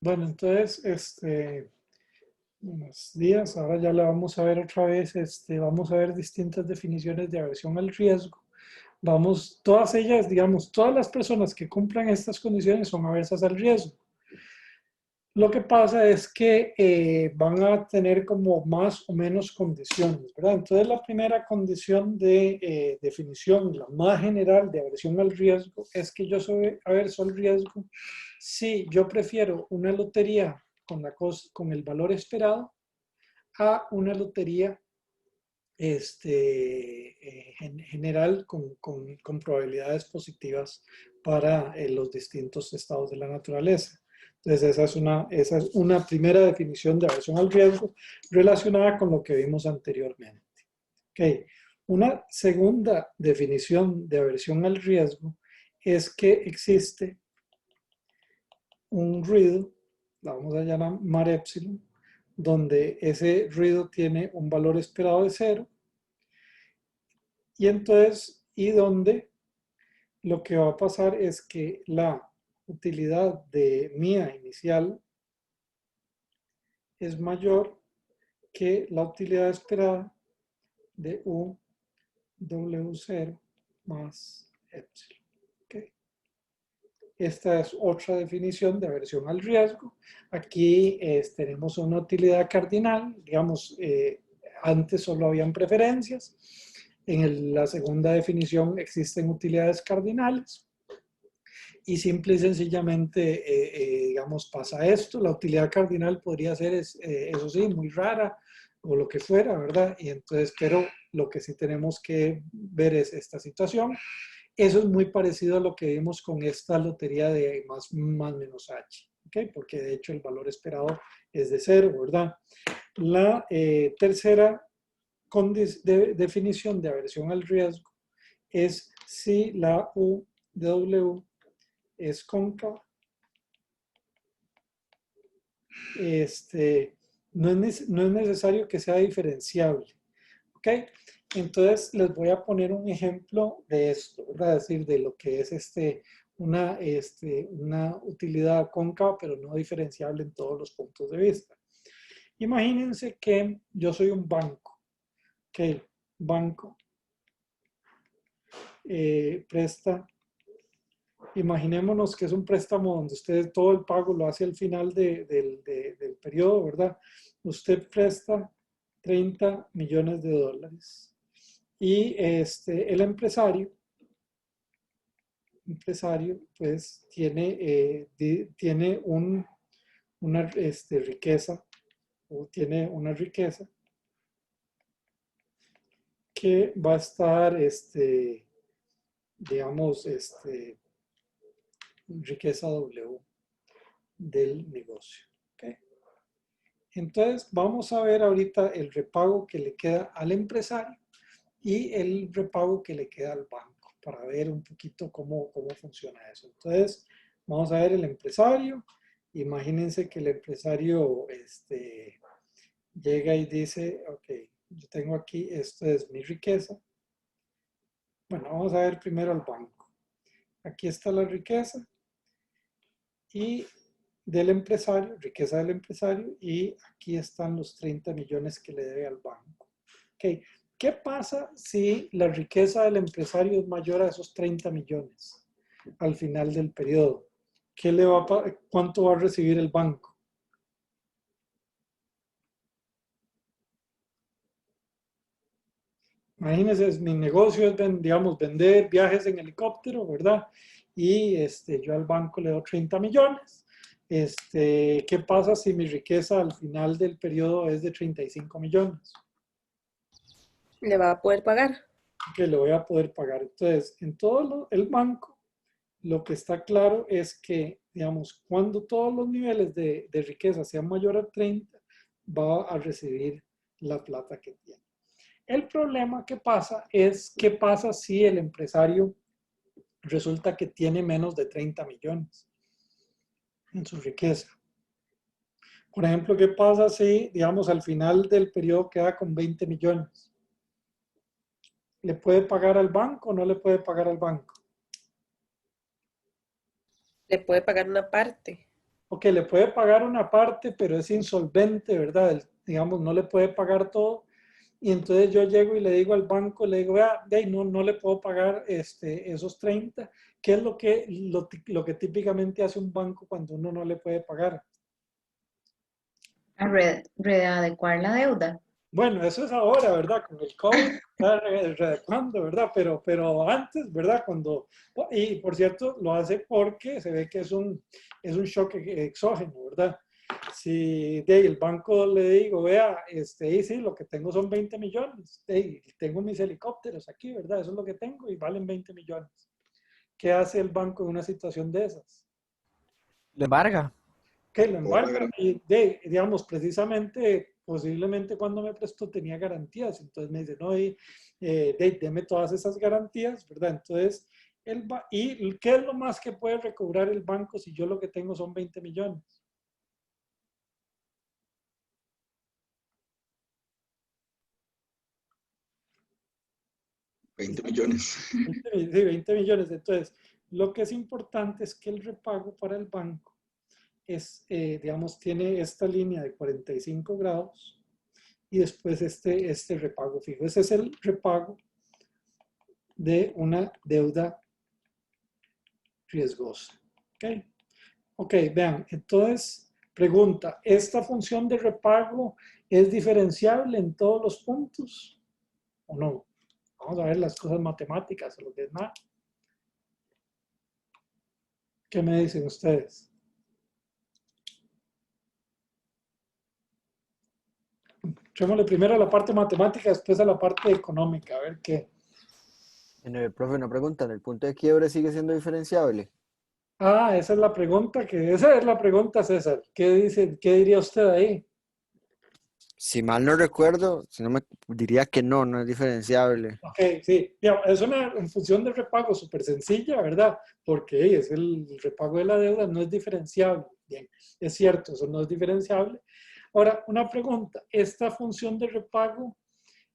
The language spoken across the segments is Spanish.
Bueno, entonces, buenos días. Ahora ya la vamos a ver otra vez. Vamos a ver distintas definiciones de aversión al riesgo. Vamos, todas ellas, digamos, todas las personas que cumplan estas condiciones son aversas al riesgo. Lo que pasa es que van a tener como más o menos condiciones, ¿verdad? Entonces, la primera condición de definición, la más general de aversión al riesgo, es que yo soy averso al riesgo si yo prefiero una lotería con el valor esperado a una lotería general con probabilidades positivas para los distintos estados de la naturaleza. Entonces, esa es una primera definición de aversión al riesgo relacionada con lo que vimos anteriormente. Okay. Una segunda definición de aversión al riesgo es que existe un ruido, la vamos a llamar epsilon, donde ese ruido tiene un valor esperado de 0 y entonces, y donde lo que va a pasar es que la utilidad de mía inicial es mayor que la utilidad esperada de U W0 más epsilon. ¿Okay? Esta es otra definición de aversión al riesgo. Aquí tenemos una utilidad cardinal, digamos, antes solo habían preferencias. En la segunda definición existen utilidades cardinales. Y simple y sencillamente, digamos, pasa esto. La utilidad cardinal podría ser, eso sí, muy rara o lo que fuera, ¿verdad? Y entonces, pero lo que sí tenemos que ver es esta situación. Eso es muy parecido a lo que vimos con esta lotería de más menos H, ¿ok? Porque de hecho el valor esperado es de 0, ¿verdad? La tercera definición de aversión al riesgo es si la U de W es cóncava. No es necesario que sea diferenciable, ¿ok? Entonces les voy a poner un ejemplo de esto, ¿verdad? Es decir, de lo que es una utilidad cóncava, pero no diferenciable en todos los puntos de vista. Imagínense que yo soy un banco, que el banco presta, imaginémonos que es un préstamo donde usted todo el pago lo hace al final del periodo, ¿verdad? Usted presta 30 millones de dólares y el empresario pues tiene una riqueza o tiene una riqueza que va a estar, digamos, riqueza W del negocio. ¿Okay? Entonces, vamos a ver ahorita el repago que le queda al empresario y el repago que le queda al banco para ver un poquito cómo funciona eso. Entonces, vamos a ver el empresario. Imagínense que el empresario llega y dice, ok, yo tengo aquí, esto es mi riqueza. Bueno, vamos a ver primero al banco. Aquí está la riqueza y del empresario, riqueza del empresario, y aquí están los 30 millones que le debe al banco. Okay. ¿Qué pasa si la riqueza del empresario es mayor a esos 30 millones al final del periodo? ¿Cuánto va a recibir el banco? Imagínense, mi negocio es, digamos, vender viajes en helicóptero, ¿verdad? Y yo al banco le doy 30 millones. ¿Qué pasa si mi riqueza al final del periodo es de 35 millones? Le va a poder pagar. Que le voy a poder pagar. Entonces, en todo el banco, lo que está claro es que, digamos, cuando todos los niveles de riqueza sean mayor a 30, va a recibir la plata que tiene. El problema que pasa es, ¿qué pasa si el empresario resulta que tiene menos de 30 millones en su riqueza? Por ejemplo, ¿qué pasa si, digamos, al final del periodo queda con 20 millones? ¿Le puede pagar al banco o no le puede pagar al banco? Le puede pagar una parte. ok, le puede pagar una parte, pero es insolvente, ¿verdad? Digamos, no le puede pagar todo. Y entonces yo llego y le digo al banco, le digo, vea, de ahí no le puedo pagar esos 30. ¿Qué es lo que típicamente hace un banco cuando uno no le puede pagar? Readecuar la deuda. Bueno, eso es ahora, ¿verdad? Con el COVID, está readecuando, ¿verdad? Pero antes, ¿verdad? Y por cierto, lo hace porque se ve que es un shock exógeno, ¿verdad? Si de ahí el banco le digo, vea, y sí, lo que tengo son 20 millones, tengo mis helicópteros aquí, ¿verdad? Eso es lo que tengo y valen 20 millones. ¿Qué hace el banco en una situación de esas? ¿Le embarga? Que lo Cobra embarga garantía. y digamos, precisamente, posiblemente cuando me prestó tenía garantías, entonces me dice, no, deme todas esas garantías, ¿verdad? Entonces, ¿y qué es lo más que puede recobrar el banco si yo lo que tengo son 20 millones? 20 millones. 20 millones, entonces, lo que es importante es que el repago para el banco digamos, tiene esta línea de 45 grados y después este repago fijo. Ese es el repago de una deuda riesgosa. ¿Ok? Ok, vean, entonces, pregunta, ¿esta función de repago es diferenciable en todos los puntos o no? Vamos a ver las cosas matemáticas, lo que es nada. ¿Qué me dicen ustedes? Echémosle primero a la parte matemática, después a la parte económica, a ver qué. Profe, una pregunta. ¿En el punto de quiebre sigue siendo diferenciable? Ah, esa es la pregunta, César. ¿Qué dice, qué diría usted ahí? Si mal no recuerdo, si no me diría que no es diferenciable. Ok, sí, digamos, es una función de repago súper sencilla, ¿verdad? Porque es el repago de la deuda, no es diferenciable. Bien, es cierto, eso no es diferenciable. Ahora, una pregunta, ¿esta función de repago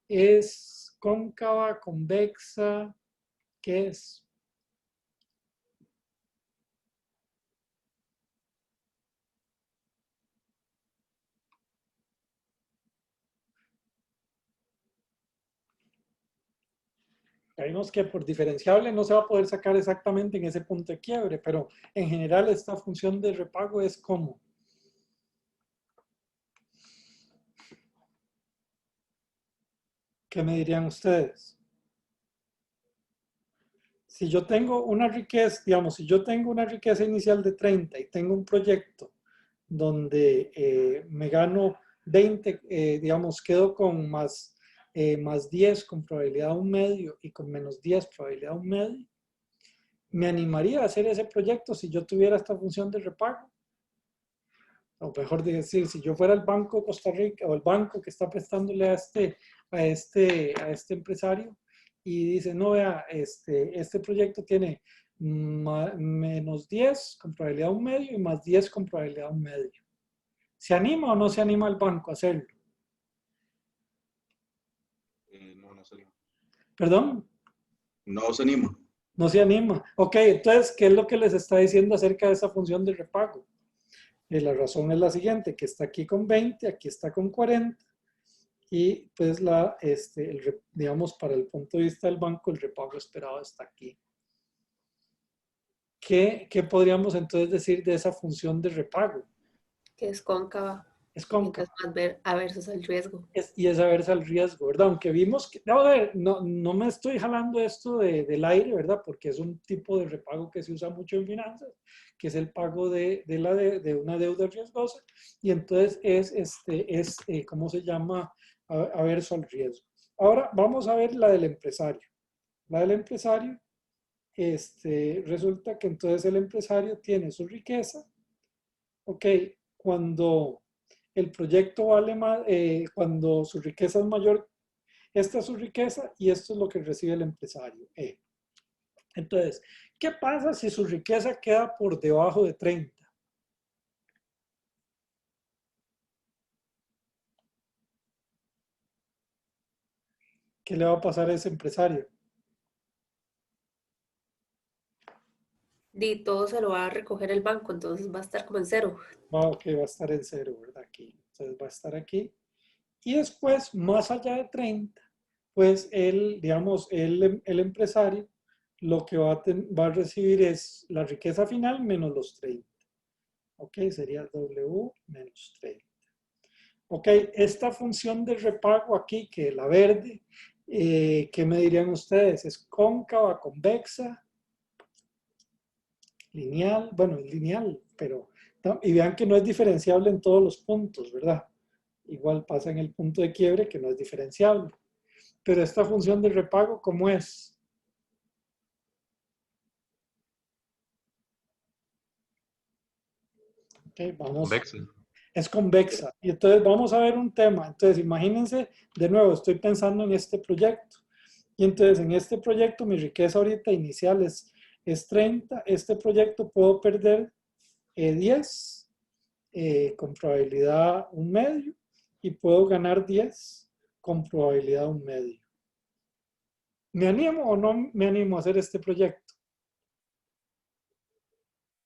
es cóncava, convexa? ¿Qué es? Sabemos que por diferenciable no se va a poder sacar exactamente en ese punto de quiebre, pero en general esta función de repago es como. ¿Qué me dirían ustedes? Si yo tengo una riqueza, digamos, si yo tengo una riqueza inicial de 30 y tengo un proyecto donde me gano 20, digamos, quedo con más 10 con probabilidad de un medio y con menos 10 probabilidad de un medio, me animaría a hacer ese proyecto si yo tuviera esta función de repago. O mejor decir, si yo fuera el Banco de Costa Rica o el banco que está prestándole a este empresario y dice, no, vea, este proyecto tiene menos 10 con probabilidad de un medio y más 10 con probabilidad de un medio. ¿Se anima o no se anima el banco a hacerlo? No se anima. ¿Perdón? No se anima. No se anima. Ok, entonces, ¿qué es lo que les está diciendo acerca de esa función de repago? La razón es la siguiente, que está aquí con 20, aquí está con 40 y pues digamos para el punto de vista del banco el repago esperado está aquí. ¿Qué podríamos entonces decir de esa función de repago? Que es cóncava, Es cóncava. mientras más aversos al riesgo. Y es aversa al riesgo, ¿verdad? Aunque vimos que, a ver, no me estoy jalando esto del aire, ¿verdad? Porque es un tipo de repago que se usa mucho en finanzas, que es el pago de una deuda riesgosa, y entonces ¿cómo se llama? Averso al riesgo. Ahora vamos a ver la del empresario. La del empresario, resulta que entonces el empresario tiene su riqueza, ok, cuando el proyecto vale más, cuando su riqueza es mayor, esta es su riqueza y esto es lo que recibe el empresario. Entonces, ¿qué pasa si su riqueza queda por debajo de 30? ¿Qué le va a pasar a ese empresario? Y todo se lo va a recoger el banco, entonces va a estar como en cero. Ok, va a estar en cero, ¿verdad? Aquí. Entonces va a estar aquí. Y después, más allá de 30, pues digamos, el empresario lo que va a recibir es la riqueza final menos los 30. Ok, sería W menos 30. Ok, esta función de repago aquí, que la verde, ¿qué me dirían ustedes? ¿Es cóncava, convexa, lineal? Bueno, es lineal, pero... Y vean que no es diferenciable en todos los puntos, ¿verdad? Igual pasa en el punto de quiebre que no es diferenciable. Pero esta función de repago, ¿cómo es? Ok, vamos. Convexa. Es convexa. Y entonces vamos a ver un tema. Entonces imagínense, de nuevo, estoy pensando en este proyecto. Y entonces en este proyecto mi riqueza ahorita inicial es 30. Este proyecto puedo perder 10 con probabilidad 1/2 y puedo ganar 10 con probabilidad 1/2. ¿Me animo o no me animo a hacer este proyecto?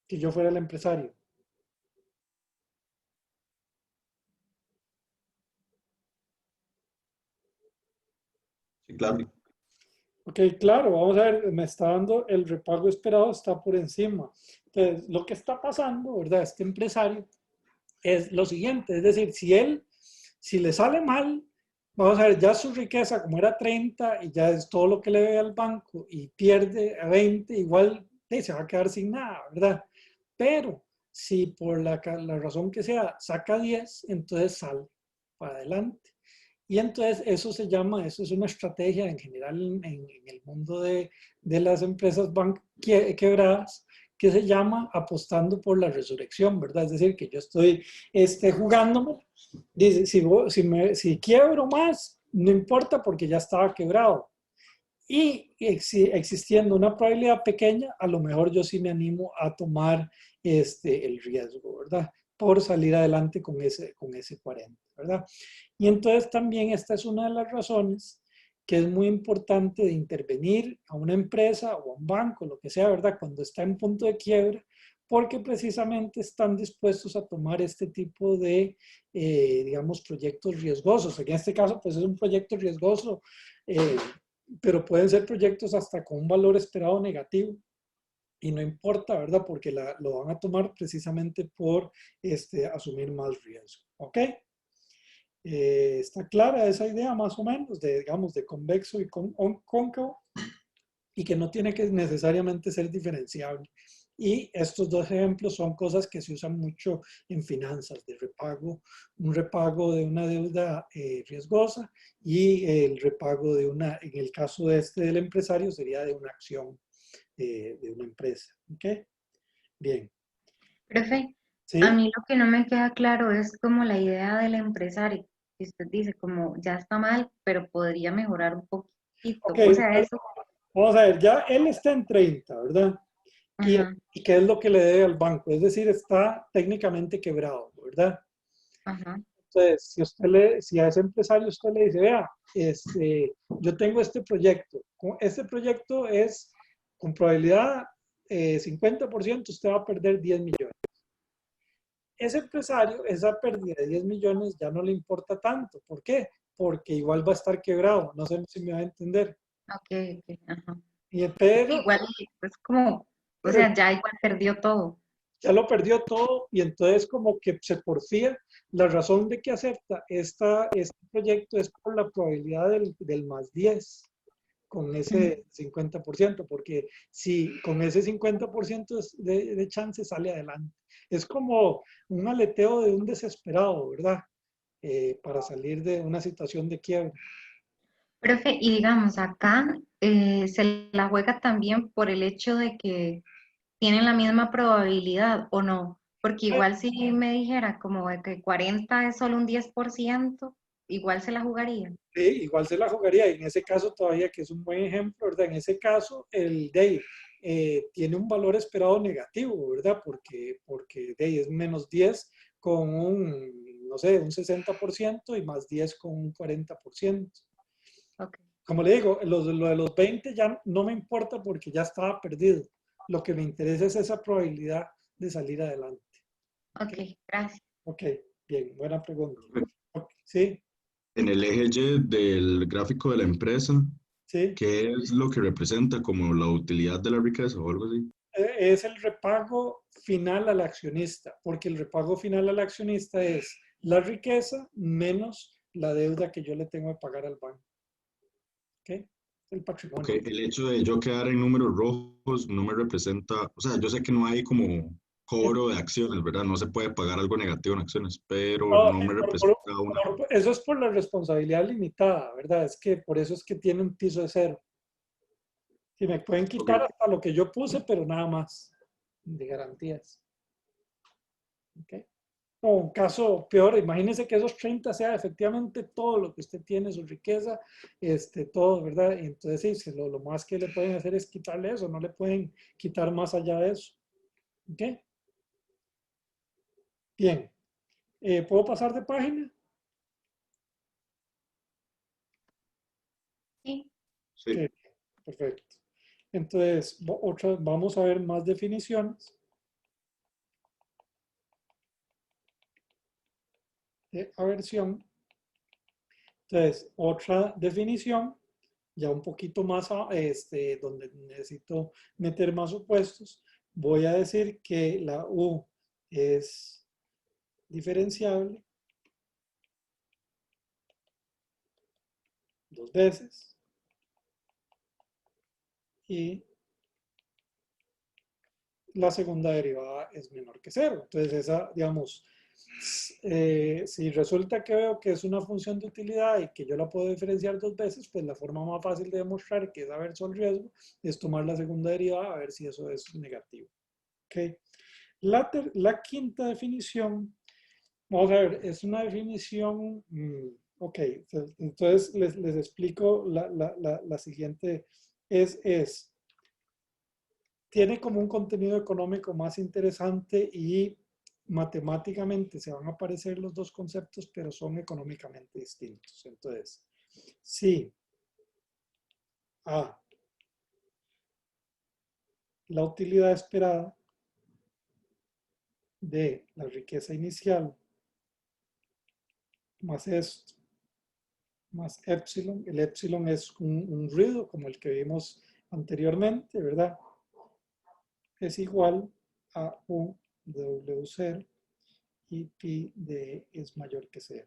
Si yo fuera el empresario. Sí, claro. Ok, claro, vamos a ver, me está dando el repago esperado, está por encima. Entonces, lo que está pasando, ¿verdad? Este empresario es lo siguiente, es decir, si le sale mal, vamos a ver, ya su riqueza como era 30 y ya es todo lo que le debe al banco y pierde a 20, igual se va a quedar sin nada, ¿verdad? Pero si por la razón que sea saca 10, entonces sale para adelante. Y entonces eso se llama, eso es una estrategia en general en el mundo de las empresas quebradas, que se llama apostando por la resurrección, ¿verdad? Es decir, que yo estoy jugándome, dice, si quiebro más, no importa porque ya estaba quebrado. Y existiendo una probabilidad pequeña, a lo mejor yo sí me animo a tomar el riesgo, ¿verdad? Por salir adelante con ese 40, ¿verdad? Y entonces también esta es una de las razones que es muy importante de intervenir a una empresa o a un banco, lo que sea, ¿verdad? Cuando está en punto de quiebra, porque precisamente están dispuestos a tomar este tipo de, digamos, proyectos riesgosos. En este caso, pues es un proyecto riesgoso, pero pueden ser proyectos hasta con un valor esperado negativo. Y no importa, ¿verdad? Porque lo van a tomar precisamente por asumir más riesgo. ¿Ok? ¿Está clara esa idea más o menos de, digamos, de convexo y cóncavo? Y que no tiene que necesariamente ser diferenciable. Y estos dos ejemplos son cosas que se usan mucho en finanzas, de repago, un repago de una deuda riesgosa y el repago de en el caso del empresario, sería de una acción de una empresa. ¿Ok? Bien. Profe, a ¿Sí? mí lo que no me queda claro es como la idea del empresario. Que usted dice como ya está mal, pero podría mejorar un Ok, poquito. O sea, eso. vamos a ver, ya él está en 30, ¿verdad? ¿Y, Ajá, y qué es lo que le debe al banco? Es decir, está técnicamente quebrado, ¿verdad? ajá, Entonces, si a ese empresario usted le dice, vea, yo tengo este proyecto, este proyecto es con probabilidad 50%, usted va a perder 10 millones. Ese empresario, esa pérdida de 10 millones ya no le importa tanto. ¿Por qué? Porque igual va a estar quebrado. No sé si me va a entender. ok, ok, ajá. Pero, Igual es como, o pero sea, ya igual perdió todo. ya lo perdió todo y entonces como que se porfía. La razón de que acepta este proyecto es por la probabilidad del más 10 con Ujú. ese 50%, porque si con ese 50% de chance sale adelante. Es como un aleteo de un desesperado, ¿verdad? Para salir de una situación de quiebra. Profe, y digamos, acá se la juega también por el hecho de que tienen la misma probabilidad o no, porque igual si me dijera como de que 40 es solo un 10%, igual se la jugaría. Sí, igual se la jugaría, y en ese caso todavía que es un buen ejemplo, ¿verdad? En ese caso el DEI tiene un valor esperado negativo, ¿verdad? Porque DEI es menos 10 con no sé, un 60% y más 10 con un 40%. Ok. Como le digo, lo de los 20 ya no me importa porque ya estaba perdido. Lo que me interesa es esa probabilidad de salir adelante. Ok, gracias. Ok, bien, buena pregunta. Sí, En el eje Y del gráfico de la empresa, sí. ¿qué es lo que representa como la utilidad de la riqueza o algo así? Es el repago final al accionista, porque el repago final al accionista es la riqueza menos la deuda que yo le tengo que pagar al banco. ¿Ok? El Ok, patrimonio. el hecho de yo quedar en números rojos no me representa, o sea, yo sé que no hay como cobro de acciones, ¿verdad? No se puede pagar algo negativo en acciones, pero No, no me representa una. eso es por la responsabilidad limitada, ¿verdad? Es que por eso es que tiene un piso de cero. Y me pueden Ok, quitar hasta lo que yo puse, pero nada más de garantías. ¿Ok? O un caso peor, imagínese que esos 30 sea efectivamente todo lo que usted tiene, su riqueza, todo, ¿verdad? Y entonces sí, lo más que le pueden hacer es quitarle eso, no le pueden quitar más allá de eso. ¿Ok? Bien. ¿Puedo pasar de página? Sí. sí, Ok, perfecto. Entonces, vamos a ver más definiciones de aversión. Entonces, otra definición, ya un poquito más, donde necesito meter más supuestos, voy a decir que la U es diferenciable dos veces y la segunda derivada es menor que cero. Entonces, esa, digamos, si resulta que veo que es una función de utilidad y que yo la puedo diferenciar dos veces, pues la forma más fácil de demostrar que es averso al riesgo es tomar la segunda derivada a ver si eso es negativo. ¿Okay? La quinta definición, vamos a ver, es una definición, ok, entonces les explico la siguiente, tiene como un contenido económico más interesante y matemáticamente se van a parecer los dos conceptos, pero son económicamente distintos. Entonces, si A, la utilidad esperada de la riqueza inicial más esto, más epsilon, el epsilon es un ruido como el que vimos anteriormente, ¿verdad? Es igual a U de W0 y pi de E es mayor que 0.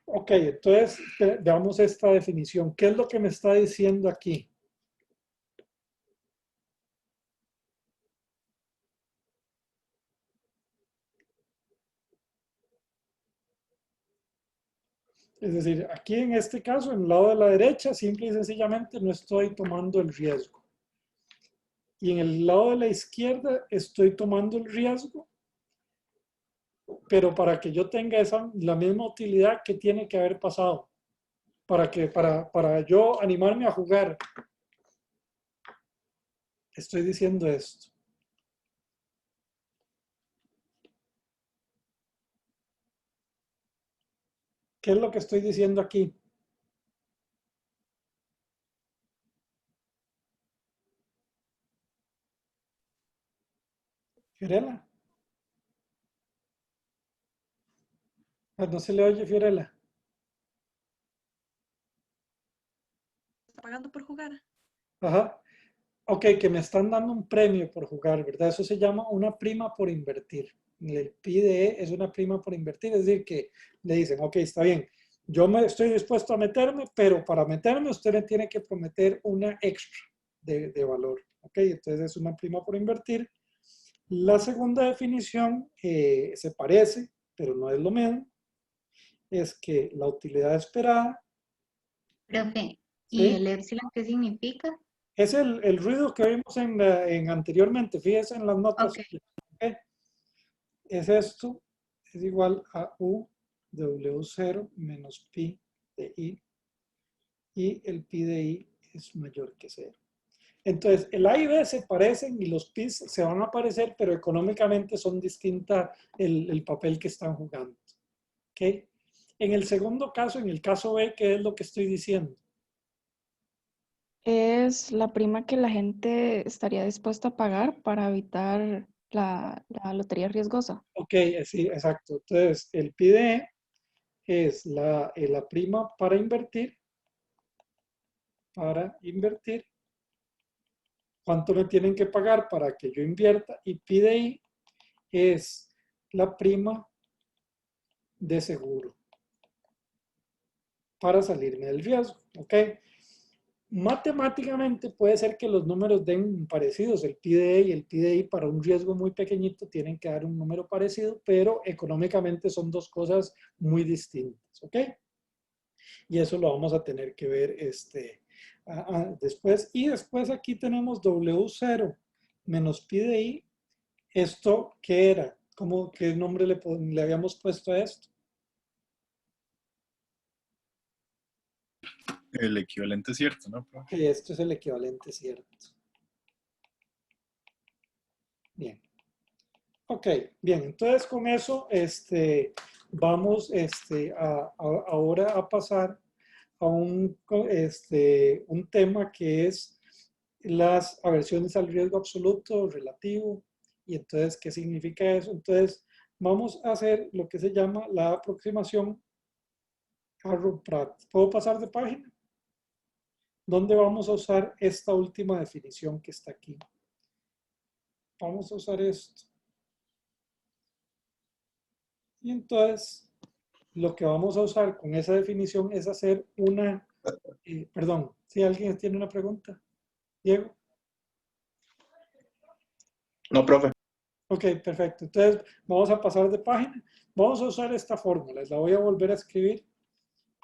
Ok, entonces veamos esta definición. ¿Qué es lo que me está diciendo aquí? Es decir, aquí en este caso, en el lado de la derecha, simple y sencillamente no estoy tomando el riesgo. Y en el lado de la izquierda estoy tomando el riesgo, pero para que yo tenga la misma utilidad que tiene que haber pasado. Para yo animarme a jugar, estoy diciendo esto. ¿Qué es lo que estoy diciendo aquí? Fiorella. No se le oye, Fiorella. Está pagando por jugar. Ajá. Ok, que me están dando un premio por jugar, ¿verdad? Eso se llama una prima por invertir. El PDE es una prima por invertir, es decir, que le dicen, ok, está bien, yo me estoy dispuesto a meterme, pero para meterme usted me tiene que prometer una extra de valor. Ok, entonces es una prima por invertir. La segunda definición se parece, pero no es lo mismo, es que la utilidad esperada, Profe, ¿y ¿sí? el epsilon qué significa? Es el ruido que vimos en anteriormente, fíjese en las notas. Ok, ¿Ok? Es esto, es igual a U de W0 menos pi de I, y el pi de I es mayor que 0. Entonces, el A y B se parecen y los pis se van a parecer, pero económicamente son distintas el papel que están jugando. ¿Ok? En el segundo caso, en el caso B, ¿qué es lo que estoy diciendo? es la prima que la gente estaría dispuesta a pagar para evitar la lotería riesgosa. Ok, sí, exacto. Entonces, el PDE es la prima para invertir. ¿Cuánto me tienen que pagar para que yo invierta? Y PDI es la prima de seguro para salirme del riesgo, ¿ok? Matemáticamente puede ser que los números den parecidos, el PDE y el PDI para un riesgo muy pequeñito tienen que dar un número parecido, pero económicamente son dos cosas muy distintas, ¿ok? Y eso lo vamos a tener que ver después. Y después aquí tenemos W0 menos PDI. ¿Esto qué era? ¿Qué nombre le habíamos puesto a esto? El equivalente cierto, ¿no, profe? Ok, esto es el equivalente cierto. Bien. Ok, bien. Entonces con eso vamos ahora a pasar a un tema que es las aversiones al riesgo absoluto, relativo. Y entonces, ¿qué significa eso? Entonces, vamos a hacer lo que se llama la aproximación Arrow-Pratt. ¿Puedo pasar de página? ¿Dónde vamos a usar esta última definición que está aquí? Vamos a usar esto. Y entonces, lo que vamos a usar con esa definición es hacer una, perdón, si alguien tiene una pregunta. Diego. No, profe. Ok, perfecto. Entonces, vamos a pasar de página. Vamos a usar esta fórmula. La voy a volver a escribir.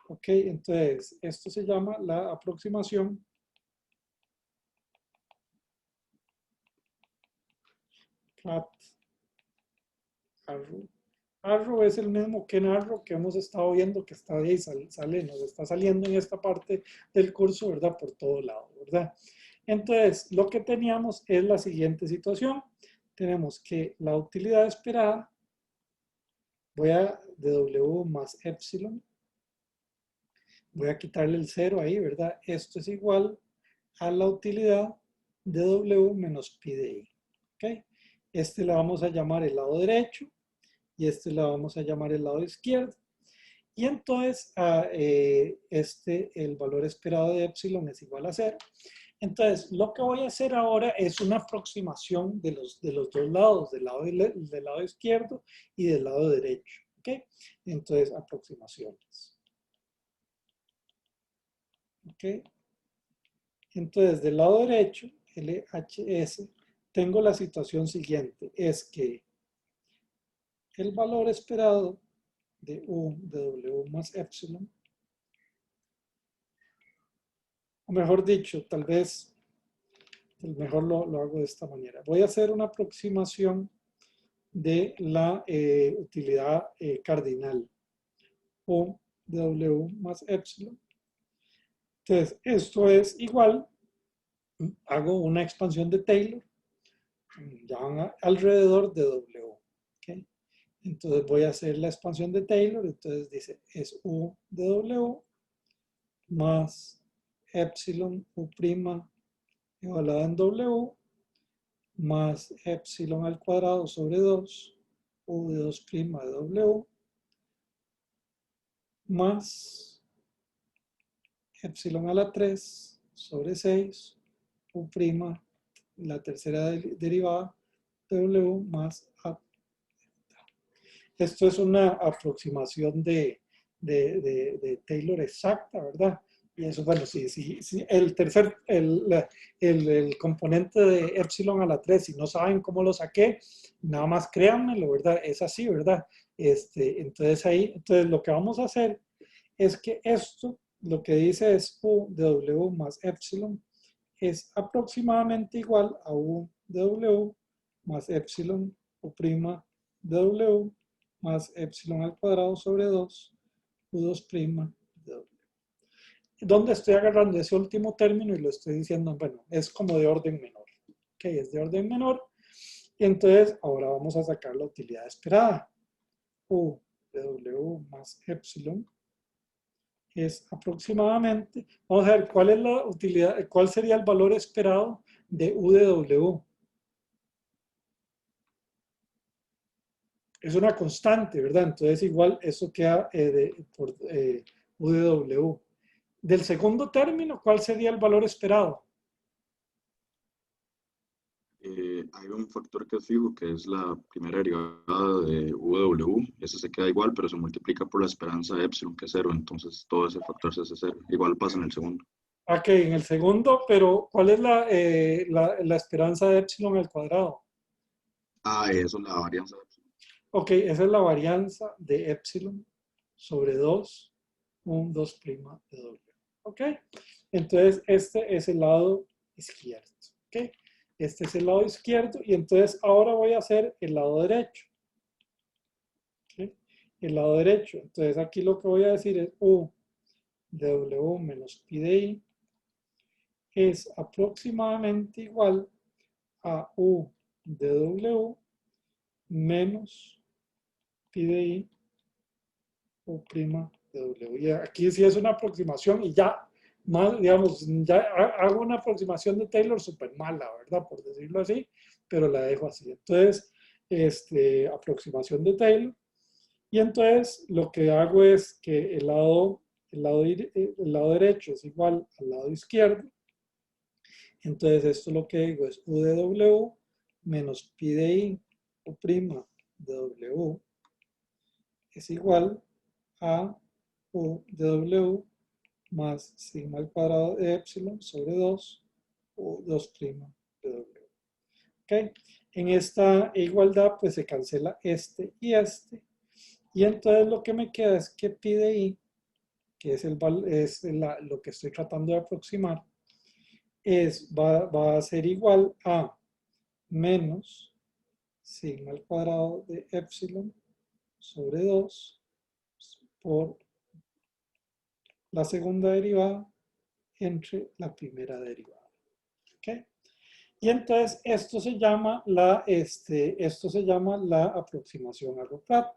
Ok, entonces, esto se llama la aproximación Pratt-Arrow. Arrow es el mismo que Narrow que hemos estado viendo que está ahí, nos está saliendo en esta parte del curso, ¿verdad? Por todo lado, ¿verdad? Entonces, lo que teníamos es la siguiente situación. Tenemos que la utilidad esperada, de W más epsilon, voy a quitarle el 0 ahí, ¿verdad? Esto es igual a la utilidad de W menos pi de I, ¿ok? Este le vamos a llamar el lado derecho y este le vamos a llamar el lado izquierdo. Y entonces el valor esperado de epsilon es igual a 0. Entonces, lo que voy a hacer ahora es una aproximación de los dos lados, del lado izquierdo y del lado derecho. ¿Ok? Entonces, aproximaciones. ¿Ok? Entonces, del lado derecho, LHS, tengo la situación siguiente. Es que el valor esperado de U de W más epsilon, o mejor dicho, tal vez mejor lo hago de esta manera. Voy a hacer una aproximación de la utilidad cardinal O de W más epsilon. Entonces, esto es igual, hago una expansión de Taylor, ya van alrededor de W. ¿Okay? Entonces voy a hacer la expansión de Taylor, entonces dice, es U de W más epsilon U' igualada en W más epsilon al cuadrado sobre 2, U de 2' de W, más epsilon a la 3 sobre 6, U', la tercera derivada, W más A. Esto es una aproximación de Taylor exacta, ¿verdad? Y eso, bueno, sí, el componente de epsilon a la 3, si no saben cómo lo saqué, nada más créanmelo, ¿verdad? Es así, ¿verdad? Entonces lo que vamos a hacer es que esto, lo que dice es U de W más epsilon, es aproximadamente igual a U de W más epsilon U' de W más epsilon al cuadrado sobre 2, U2' de W. ¿Dónde estoy agarrando ese último término y lo estoy diciendo? Bueno, es como de orden menor. Ok, es de orden menor. Y entonces ahora vamos a sacar la utilidad esperada. U de W más epsilon es aproximadamente, vamos a ver cuál es la utilidad, cuál sería el valor esperado de U de W. Es una constante, ¿verdad? Entonces igual eso queda por U de W. Del segundo término, ¿cuál sería el valor esperado? Hay un factor que es fijo, que es la primera derivada de UW. Ese se queda igual, pero se multiplica por la esperanza de epsilon, que es 0. Entonces todo ese factor se hace 0. Igual pasa en el segundo. Ok, en el segundo, pero ¿cuál es la esperanza de epsilon al cuadrado? Eso es la varianza de epsilon. Ok, esa es la varianza de epsilon sobre 2, 2' de W. Ok, entonces este es el lado izquierdo. Ok, este es el lado izquierdo y entonces ahora voy a hacer el lado derecho. ¿Ok? El lado derecho. Entonces aquí lo que voy a decir es U de W menos pi de I es aproximadamente igual a U de W menos pi de I U' de W. Y aquí sí es una aproximación y ya, más, digamos, ya hago una aproximación de Taylor súper mala, ¿verdad? Por decirlo así, pero la dejo así. Entonces, aproximación de Taylor. Y entonces lo que hago es que el lado derecho es igual al lado izquierdo. Entonces esto lo que digo es U de W menos pi de I U' de W es igual a U de W más sigma al cuadrado de epsilon sobre 2 U 2' de W. ¿Ok? En esta igualdad pues se cancela este y este. Y entonces lo que me queda es que pi de I, que es, lo que estoy tratando de aproximar, va a ser igual a menos sigma al cuadrado de epsilon sobre 2 por la segunda derivada entre la primera derivada. ¿Ok? Y entonces esto se llama la aproximación a Rochat.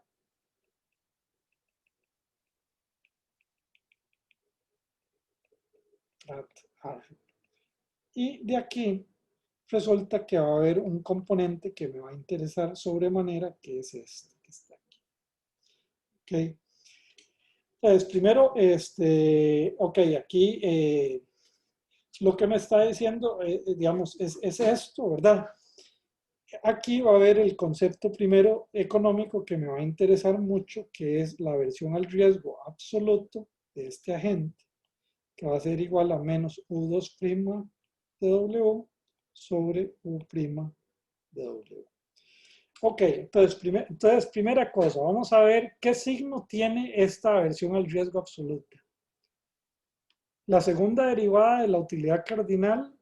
Y de aquí resulta que va a haber un componente que me va a interesar sobremanera, que es este que está aquí. ¿Ok? Entonces, primero, ok, aquí lo que me está diciendo, digamos, es esto, ¿verdad? Aquí va a haber el concepto primero económico que me va a interesar mucho, que es la aversión al riesgo absoluto de este agente, que va a ser igual a menos U2' de W sobre U' de W. Ok, entonces, primera cosa, vamos a ver qué signo tiene esta aversión al riesgo absoluta. La segunda derivada de la utilidad cardinal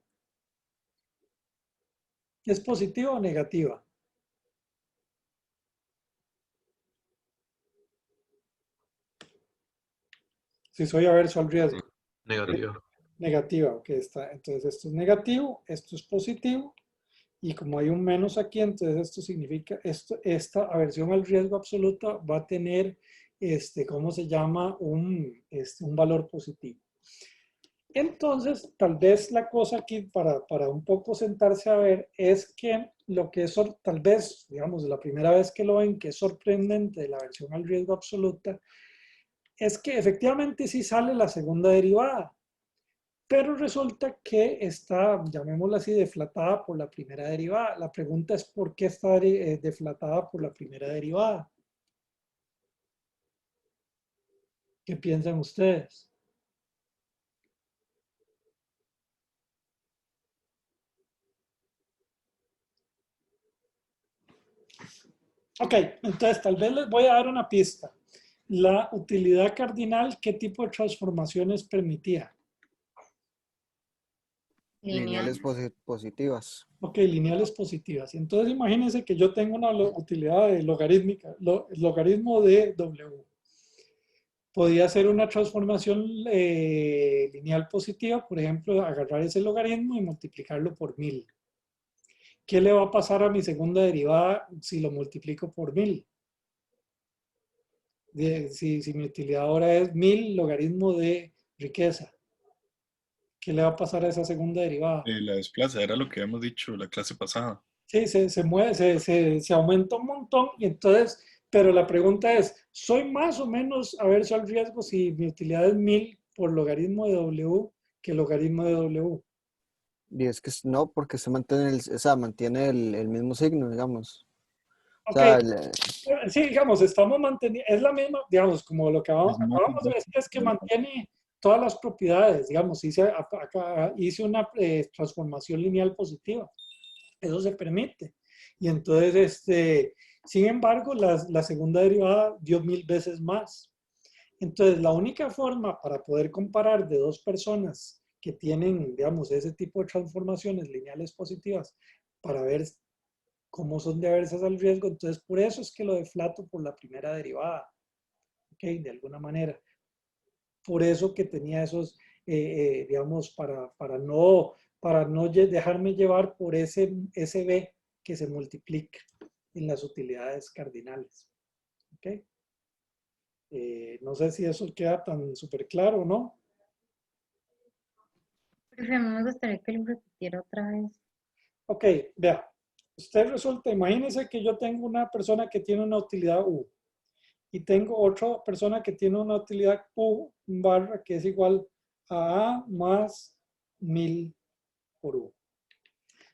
es positiva o negativa. Si soy averso al riesgo. Negativo. Negativa, ok, entonces esto es negativo, esto es positivo, y como hay un menos aquí, entonces esto significa, esta aversión al riesgo absoluta va a tener, ¿cómo se llama? Un valor positivo. Entonces, tal vez la cosa aquí, para un poco sentarse a ver, es que lo que es, tal vez, digamos, la primera vez que lo ven, que es sorprendente de la aversión al riesgo absoluta, es que efectivamente sí sale la segunda derivada. Pero resulta que está, llamémosla así, deflatada por la primera derivada. La pregunta es ¿por qué está deflatada por la primera derivada? ¿Qué piensan ustedes? Ok, entonces tal vez les voy a dar una pista. La utilidad cardinal, ¿qué tipo de transformaciones permitía? Lineales positivas. Ok, lineales positivas. Entonces imagínense que yo tengo una utilidad de logarítmica, logaritmo de W. Podría ser una transformación lineal positiva, por ejemplo, agarrar ese logaritmo y multiplicarlo por 1000. ¿Qué le va a pasar a mi segunda derivada si lo multiplico por 1000? Si mi utilidad ahora es 1000 logaritmo de riqueza, ¿qué le va a pasar a esa segunda derivada? La desplaza, era lo que habíamos dicho la clase pasada. Sí, se mueve, se aumenta un montón y entonces, pero la pregunta es, ¿soy más o menos averso al riesgo si mi utilidad es 1000 por logaritmo de W que logaritmo de W? Y es que no, porque se mantiene o sea, mantiene el mismo signo, digamos. O Ok, sea, sí, digamos, estamos manteniendo, es la misma, digamos, como lo que acabamos de ver, es que mantiene todas las propiedades, digamos, acá hice una transformación lineal positiva, eso se permite. Y entonces, sin embargo, la segunda derivada dio 1000 veces más. Entonces, la única forma para poder comparar de dos personas que tienen, digamos, ese tipo de transformaciones lineales positivas para ver cómo son de aversas al riesgo, entonces por eso es que lo deflato por la primera derivada, ¿ok? De alguna manera. Por eso que tenía esos, digamos, para no dejarme llevar por ese B que se multiplica en las utilidades cardinales, ¿ok? No sé si eso queda tan súper claro o no. Profe, a mí me gustaría que lo repitiera otra vez. Ok, vea. Usted resulta, imagínese que yo tengo una persona que tiene una utilidad U y tengo otra persona que tiene una utilidad U barra que es igual a A más 1000 por U.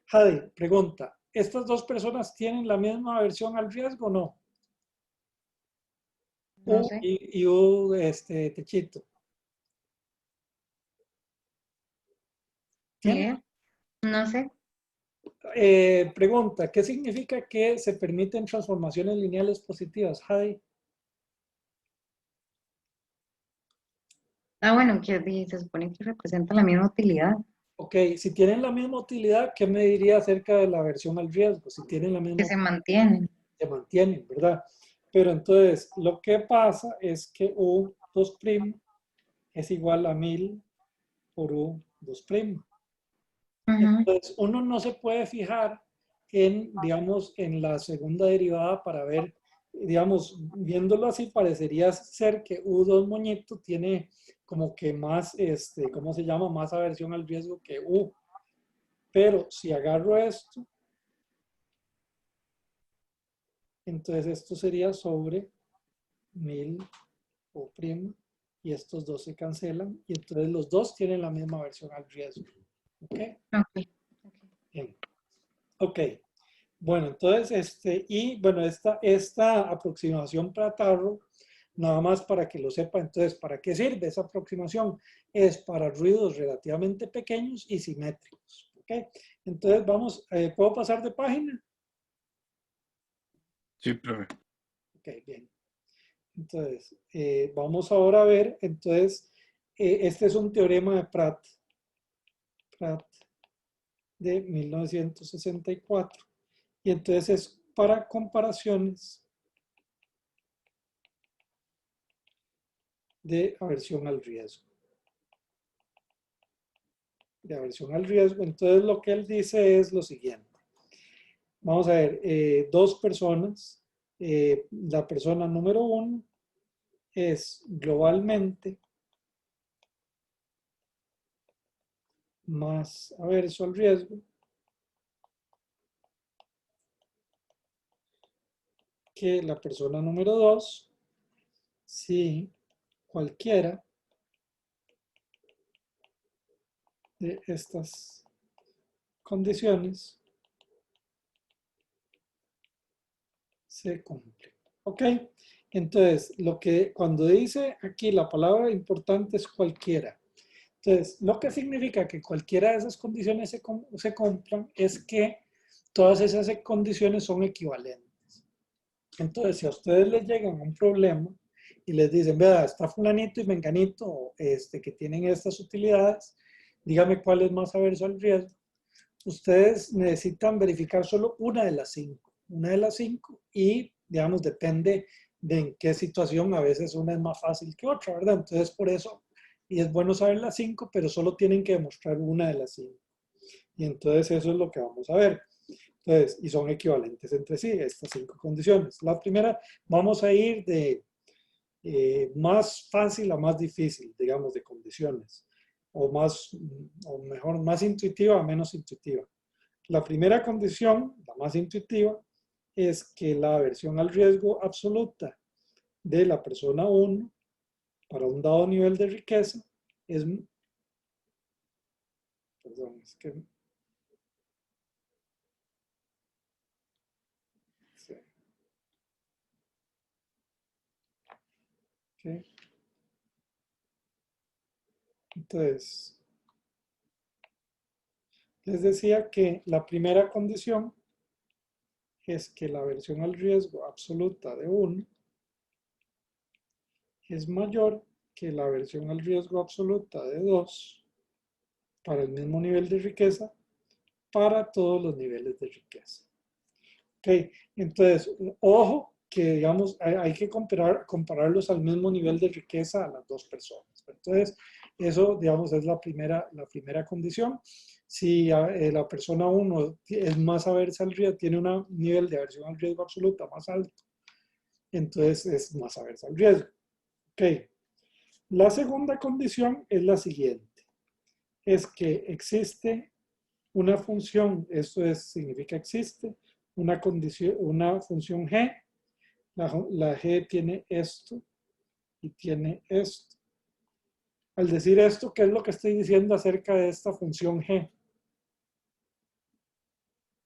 Jade, pregunta, ¿estas dos personas tienen la misma aversión al riesgo o no? No U sé. y U, techito. ¿Tienen? No sé. Pregunta, ¿qué significa que se permiten transformaciones lineales positivas? Jade. Ah, bueno, que se supone que representa la misma utilidad. Ok, si tienen la misma utilidad, ¿qué me diría acerca de la aversión al riesgo? Si tienen la Que misma se mantienen. se mantienen, ¿verdad? Pero entonces, lo que pasa es que U2' es igual a 1000 por U2'. Ujú. Entonces, uno no se puede fijar en, digamos, en la segunda derivada para ver, digamos, viéndolo así, parecería ser que U2 moñito tiene como que más, ¿cómo se llama? Más aversión al riesgo que U. Pero si agarro esto, entonces esto sería sobre 1000 O' y estos dos se cancelan y entonces los dos tienen la misma aversión al riesgo. ¿Ok? Ok. Bien. Ok. Bueno, entonces, y bueno, esta aproximación para tarro, nada más para que lo sepa, entonces, ¿para qué sirve esa aproximación? Es para ruidos relativamente pequeños y simétricos. ¿Ok? Entonces, vamos, ¿puedo pasar de página? Sí, profe. Ok, bien. Entonces, vamos ahora a ver, entonces, este es un teorema de Pratt de 1964. Y entonces es para comparaciones de aversión al riesgo. De aversión al riesgo. Entonces lo que él dice es lo siguiente. Vamos a ver, dos personas. La persona número 1 es globalmente más averso al riesgo que la persona número 2 si cualquiera de estas condiciones se cumple. ¿Ok? Entonces, cuando dice aquí la palabra importante es cualquiera. Entonces, lo que significa que cualquiera de esas condiciones se cumplan es que todas esas condiciones son equivalentes. Entonces, si a ustedes les llegan un problema y les dicen, vea, está fulanito y menganito que tienen estas utilidades, dígame cuál es más averso al riesgo. Ustedes necesitan verificar solo una de las 5. Una de las 5 y, digamos, depende de en qué situación, a veces una es más fácil que otra, ¿verdad? Entonces, por eso, y es bueno saber las 5, pero solo tienen que demostrar una de las 5. Y entonces eso es lo que vamos a ver. Entonces, y son equivalentes entre sí, estas 5 condiciones. La primera, vamos a ir más fácil a más difícil, digamos, de condiciones, o mejor, más intuitiva a menos intuitiva. La primera condición, la más intuitiva, es que la aversión al riesgo absoluta de la persona 1 para un dado nivel de riqueza es, perdón, es que, sí. Okay. Entonces, les decía que la primera condición es que la aversión al riesgo absoluta de 1 es mayor que la aversión al riesgo absoluta de 2 para el mismo nivel de riqueza para todos los niveles de riqueza. Ok, entonces, ojo que digamos hay que compararlos al mismo nivel de riqueza a las dos personas. Entonces, eso digamos es la primera condición. Si la persona 1 es más aversa al riesgo, tiene un nivel de aversión al riesgo absoluta más alto, entonces es más aversa al riesgo. Ok. La segunda condición es la siguiente. Es que existe una función, esto significa existe, una función g. La g tiene esto y tiene esto. Al decir esto, ¿qué es lo que estoy diciendo acerca de esta función g?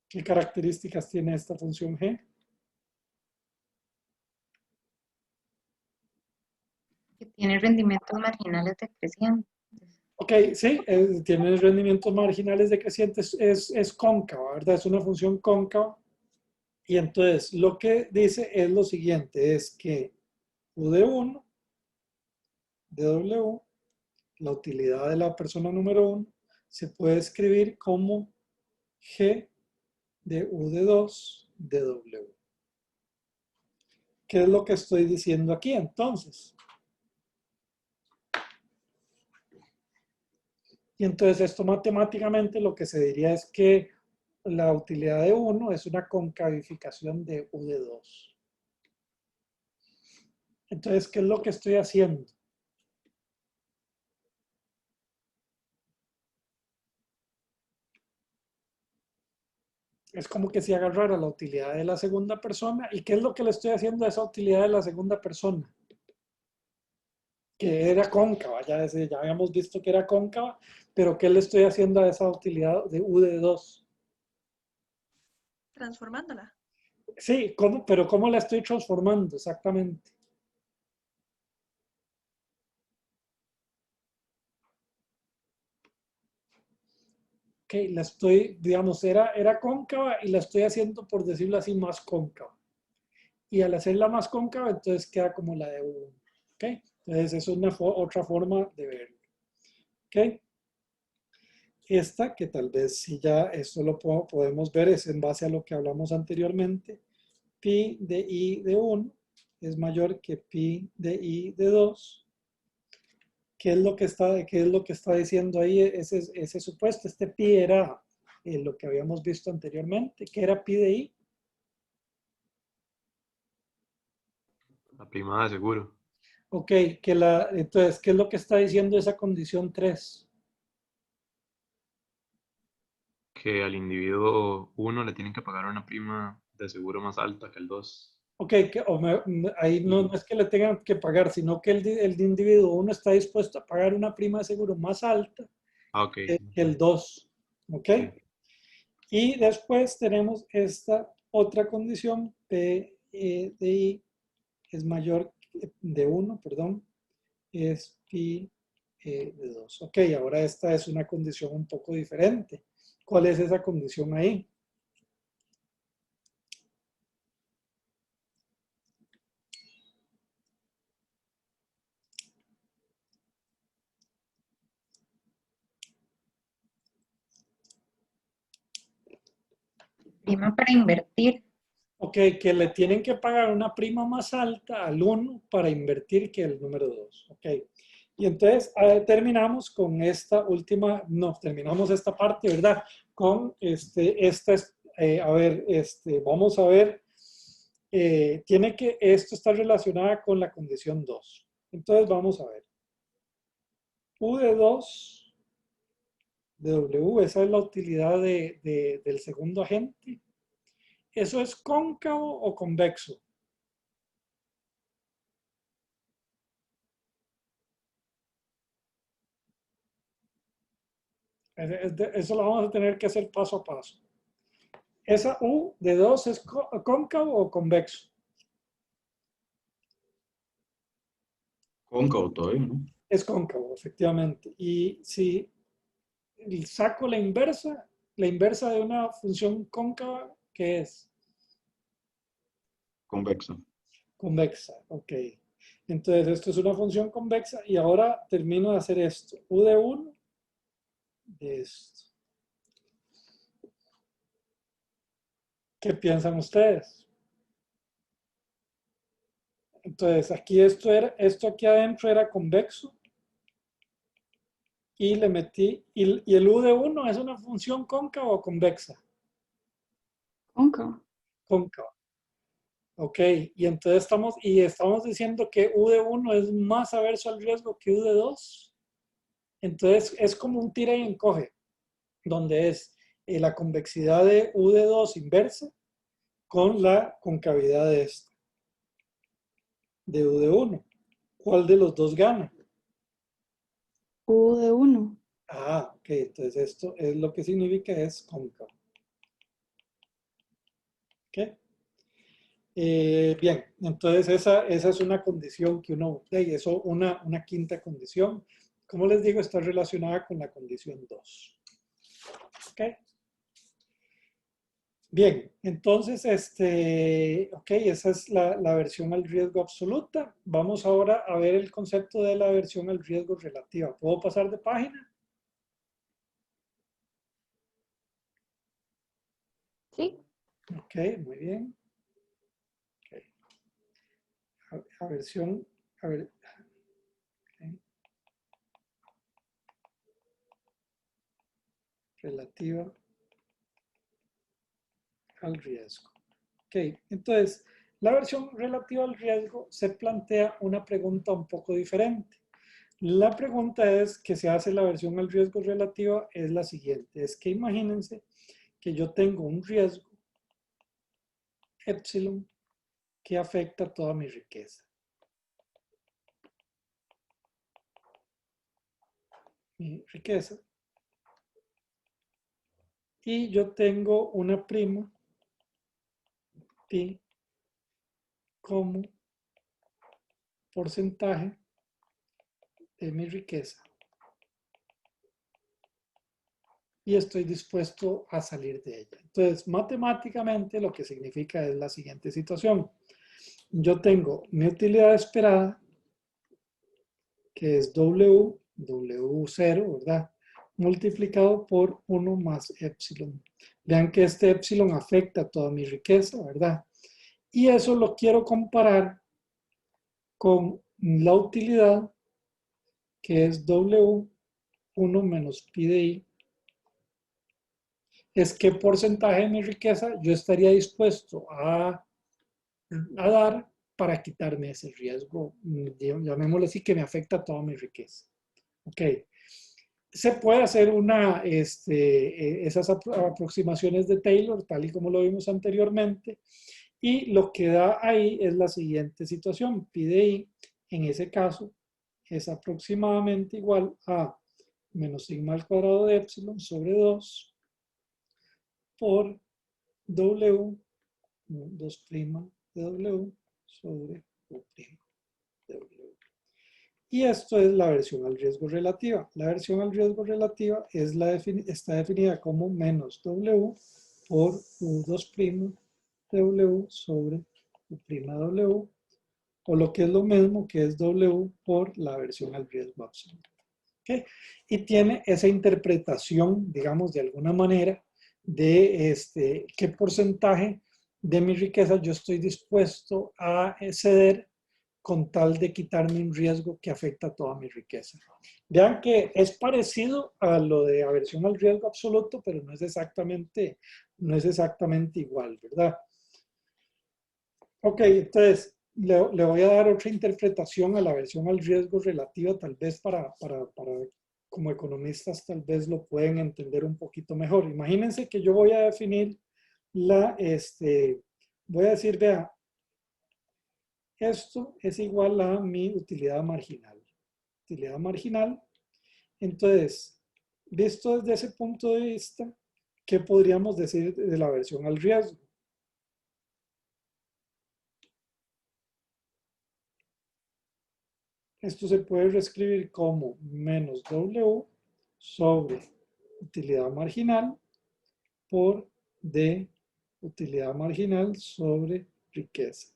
¿Qué características tiene esta función g? Que tiene rendimientos marginales decrecientes. Ok, sí, tiene rendimientos marginales decrecientes, es cóncava, ¿verdad? Es una función cóncava. Y entonces lo que dice es lo siguiente, es que U de 1, de W, la utilidad de la persona número 1, se puede escribir como G de U de 2, de W. ¿Qué es lo que estoy diciendo aquí entonces? Y entonces esto matemáticamente lo que se diría es que la utilidad de 1 es una concavificación de U de 2. Entonces, ¿qué es lo que estoy haciendo? Es como que si agarrara la utilidad de la segunda persona. ¿Y qué es lo que le estoy haciendo a esa utilidad de la segunda persona? Que era cóncava, ya habíamos visto que era cóncava, pero ¿qué le estoy haciendo a esa utilidad de U de 2? Transformándola. Sí, pero ¿cómo la estoy transformando exactamente? Ok, la estoy, digamos, era cóncava y la estoy haciendo, por decirlo así, más cóncava. Y al hacerla más cóncava, entonces queda como la de U1. ¿Ok? Entonces, eso es otra forma de verlo. ¿Ok? Esta, que tal vez si ya esto lo podemos ver, es en base a lo que hablamos anteriormente. Pi de I de 1 es mayor que pi de I de 2. ¿Qué es lo que está diciendo ahí ese supuesto? Este pi era lo que habíamos visto anteriormente. ¿Qué era pi de I? La prima de seguro. Ok, entonces, ¿qué es lo que está diciendo esa condición 3? Que al individuo 1 le tienen que pagar una prima de seguro más alta que el 2. Ok, ahí no es que le tengan que pagar, sino que el individuo 1 está dispuesto a pagar una prima de seguro más alta Ah, ok. que el 2. ¿Ok? Sí. Y después tenemos esta otra condición, P de I es mayor de 1, perdón, es pi de 2. Ok, ahora esta es una condición un poco diferente. ¿Cuál es esa condición ahí? Prima para invertir. Ok, que le tienen que pagar una prima más alta al 1 para invertir que el número 2. Ok, y entonces terminamos con esta última, no, terminamos esta parte, ¿verdad? Con vamos a ver esto está relacionada con la condición 2. Entonces vamos a ver. U de 2 de W, esa es la utilidad del segundo agente. ¿Eso es cóncavo o convexo? Eso lo vamos a tener que hacer paso a paso. ¿Esa U de 2 es cóncavo o convexo? Cóncavo todavía, ¿no? Es cóncavo, efectivamente. Y si saco la inversa de una función cóncava, ¿qué es? Convexa. Convexa, ok. Entonces, esto es una función convexa y ahora termino de hacer esto. U de 1 de esto. ¿Qué piensan ustedes? Entonces, aquí esto aquí adentro era convexo y le metí, y el U de 1 es una función cóncava o convexa. Cóncavo. Cóncava. Ok, y entonces estamos diciendo que U de 1 es más averso al riesgo que U de 2. Entonces es como un tira y encoge, donde es la convexidad de U de 2 inversa con la concavidad de esta, de U de 1. ¿Cuál de los dos gana? U de 1. Ah, ok, entonces esto es lo que significa es cóncavo. Ok. Bien, entonces esa es una condición que uno, y eso una quinta condición. Como les digo, está relacionada con la condición 2. ¿Ok? Bien, entonces, ok, esa es la aversión al riesgo absoluta. Vamos ahora a ver el concepto de la aversión al riesgo relativa. ¿Puedo pasar de página? Sí. Ok, muy bien. Okay. Aversión, okay. Relativa al riesgo. Ok, entonces, la versión relativa al riesgo se plantea una pregunta un poco diferente. La pregunta es que se hace la versión al riesgo relativa es la siguiente. Es que imagínense que yo tengo un riesgo epsilon que afecta toda mi riqueza. Mi riqueza. Y yo tengo una prima pi como porcentaje de mi riqueza. Y estoy dispuesto a salir de ella. Entonces, matemáticamente lo que significa es la siguiente situación. Yo tengo mi utilidad esperada, que es W0, ¿verdad? Multiplicado por 1 más epsilon. Vean que este epsilon afecta toda mi riqueza, ¿verdad? Y eso lo quiero comparar con la utilidad, que es W1 menos pi de i, es qué porcentaje de mi riqueza yo estaría dispuesto a dar para quitarme ese riesgo, llamémoslo así, que me afecta toda mi riqueza. Ok. Se puede hacer esas aproximaciones de Taylor, tal y como lo vimos anteriormente, y lo que da ahí es la siguiente situación. Pi de i, en ese caso, es aproximadamente igual a menos sigma al cuadrado de epsilon sobre 2 por W, 2' de W sobre U' de W. Y esto es la aversión al riesgo relativa. La aversión al riesgo relativa está definida como menos W por U2' W sobre U', o lo que es lo mismo que es W por la aversión al riesgo absoluto. ¿Okay? Y tiene esa interpretación, digamos, de alguna manera, de qué porcentaje de mi riqueza yo estoy dispuesto a ceder con tal de quitarme un riesgo que afecta a toda mi riqueza. Vean que es parecido a lo de aversión al riesgo absoluto, pero no es exactamente igual, ¿verdad? Ok, entonces le voy a dar otra interpretación a la versión al riesgo relativa, tal vez para como economistas tal vez lo pueden entender un poquito mejor. Imagínense que yo voy a definir voy a decir, vea, esto es igual a mi utilidad marginal. Utilidad marginal. Entonces, visto desde ese punto de vista, ¿qué podríamos decir de la versión al riesgo? Esto se puede reescribir como menos W sobre utilidad marginal por D utilidad marginal sobre riqueza.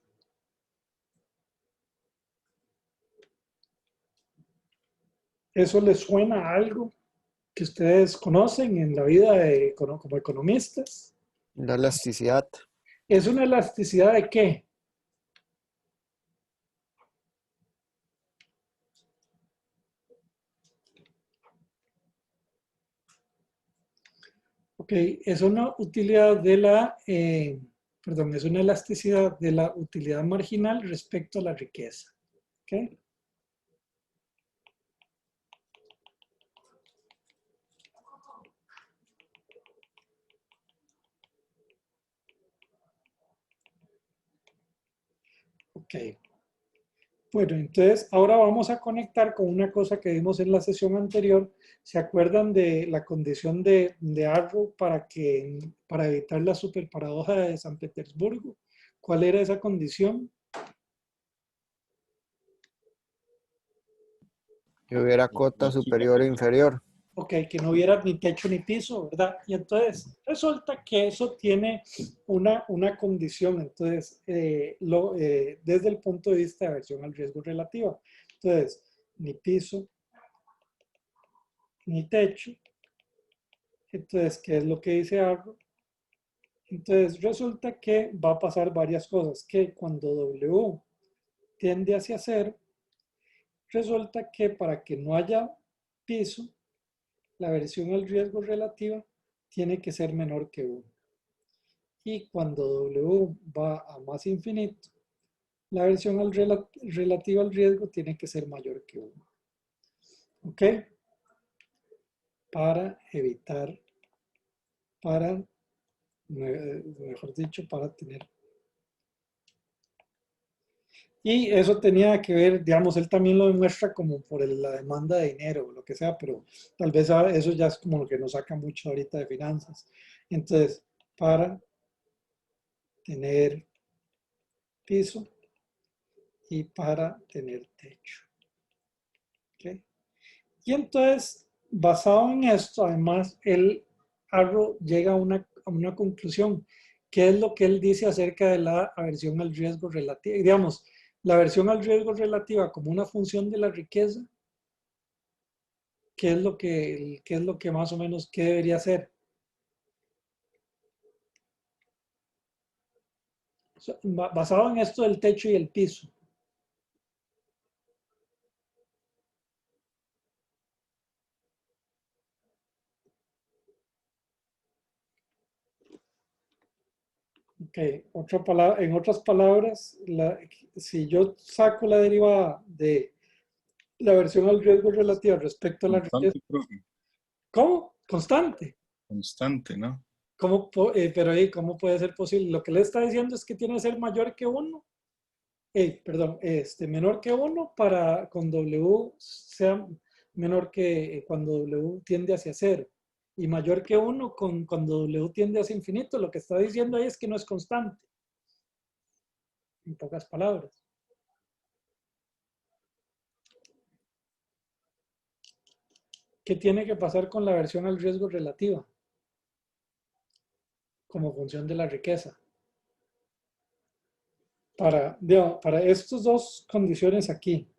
¿Eso les suena a algo que ustedes conocen en la vida como economistas? La elasticidad. ¿Es una elasticidad de qué? Ok, es una utilidad de perdón, es una elasticidad de la utilidad marginal respecto a la riqueza. ¿Ok? Ok. Bueno, entonces ahora vamos a conectar con una cosa que vimos en la sesión anterior. ¿Se acuerdan de la condición de Arrow para evitar la superparadoja de San Petersburgo? ¿Cuál era esa condición? Que hubiera cota superior o inferior. Ok, que no hubiera ni techo ni piso, ¿verdad? Y entonces resulta que eso tiene una condición, entonces, desde el punto de vista de aversión al riesgo relativa. Entonces, ni piso, ni techo. Entonces, ¿qué es lo que dice Arrow? Entonces, resulta que va a pasar varias cosas, que cuando W tiende hacia 0, resulta que para que no haya piso, la aversión al riesgo relativa tiene que ser menor que 1. Y cuando W va a más infinito, la aversión relativa al riesgo tiene que ser mayor que 1. ¿Ok? Para evitar, mejor dicho, para tener. Y eso tenía que ver, digamos, él también lo demuestra como por la demanda de dinero o lo que sea, pero tal vez eso ya es como lo que nos saca mucho ahorita de finanzas. Entonces, para tener piso y para tener techo. ¿Ok? Y entonces, basado en esto, además, Arrow llega a una conclusión. ¿Qué es lo que él dice acerca de la aversión al riesgo relativa? Digamos, la aversión al riesgo relativa como una función de la riqueza. ¿Qué es lo que más o menos qué debería ser? Basado en esto del techo y el piso. Okay. En otras palabras, si yo saco la derivada de la aversión al riesgo relativa respecto a la riqueza. Constante, profe. ¿Cómo? Constante. Constante, ¿no? Pero ahí, ¿cómo puede ser posible? Lo que le está diciendo es que tiene que ser mayor que 1. Perdón, menor que 1 para con W sea menor que cuando W tiende hacia 0. Y mayor que 1 cuando W tiende hacia infinito. Lo que está diciendo ahí es que no es constante. En pocas palabras. ¿Qué tiene que pasar con la aversión al riesgo relativa? Como función de la riqueza. Para estas dos condiciones aquí.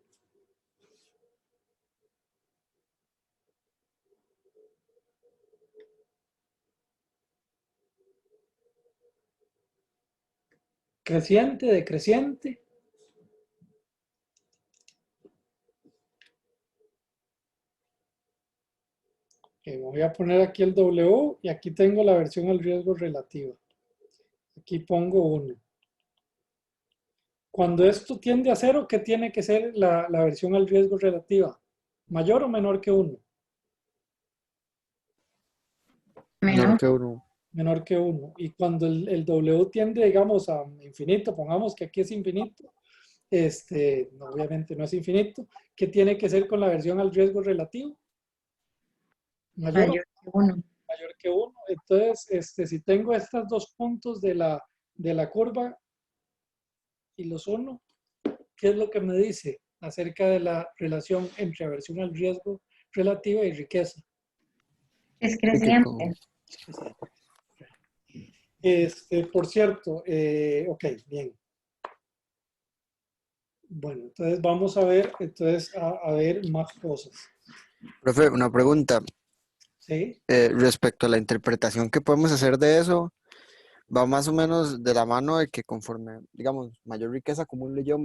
Creciente, decreciente. Voy a poner aquí el W y aquí tengo la aversión al riesgo relativa. Aquí pongo 1. Cuando esto tiende a 0, ¿qué tiene que ser la aversión al riesgo relativa? ¿Mayor o menor que 1? Menor Menor. que 1. Menor que 1. Y cuando el W tiende, digamos, a infinito, pongamos que aquí es infinito, no, obviamente no es infinito, ¿qué tiene que ser con la aversión al riesgo relativo? ¿Mayor o Mayor que 1. mayor que 1? Entonces, si tengo estos dos puntos de la curva y los 1, ¿qué es lo que me dice acerca de la relación entre aversión al riesgo relativa y riqueza? Es Crítico. creciente. Por cierto, ok, bien. Bueno, entonces vamos a ver, a ver más cosas. Profe, una pregunta. ¿Sí? Respecto a la interpretación que podemos hacer de eso, va más o menos de la mano de que conforme, digamos, mayor riqueza acumule yo,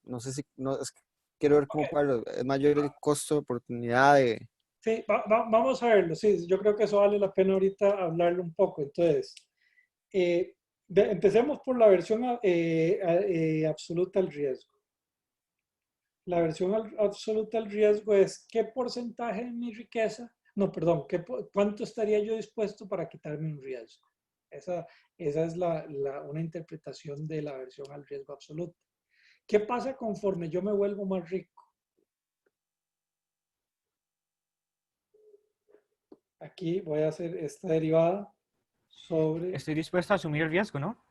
no sé si, no, es que quiero ver cómo cuál, es mayor el costo de oportunidad de... Sí, vamos a verlo. Sí, yo creo que eso vale la pena ahorita hablarlo un poco. Entonces, empecemos por la versión absoluta al riesgo. La versión absoluta al riesgo es qué porcentaje de mi riqueza, no, perdón, cuánto estaría yo dispuesto para quitarme un riesgo. Esa es una interpretación de la versión al riesgo absoluta. ¿Qué pasa conforme yo me vuelvo más rico? Aquí voy a hacer esta derivada sobre... Estoy dispuesto a asumir el riesgo, ¿no?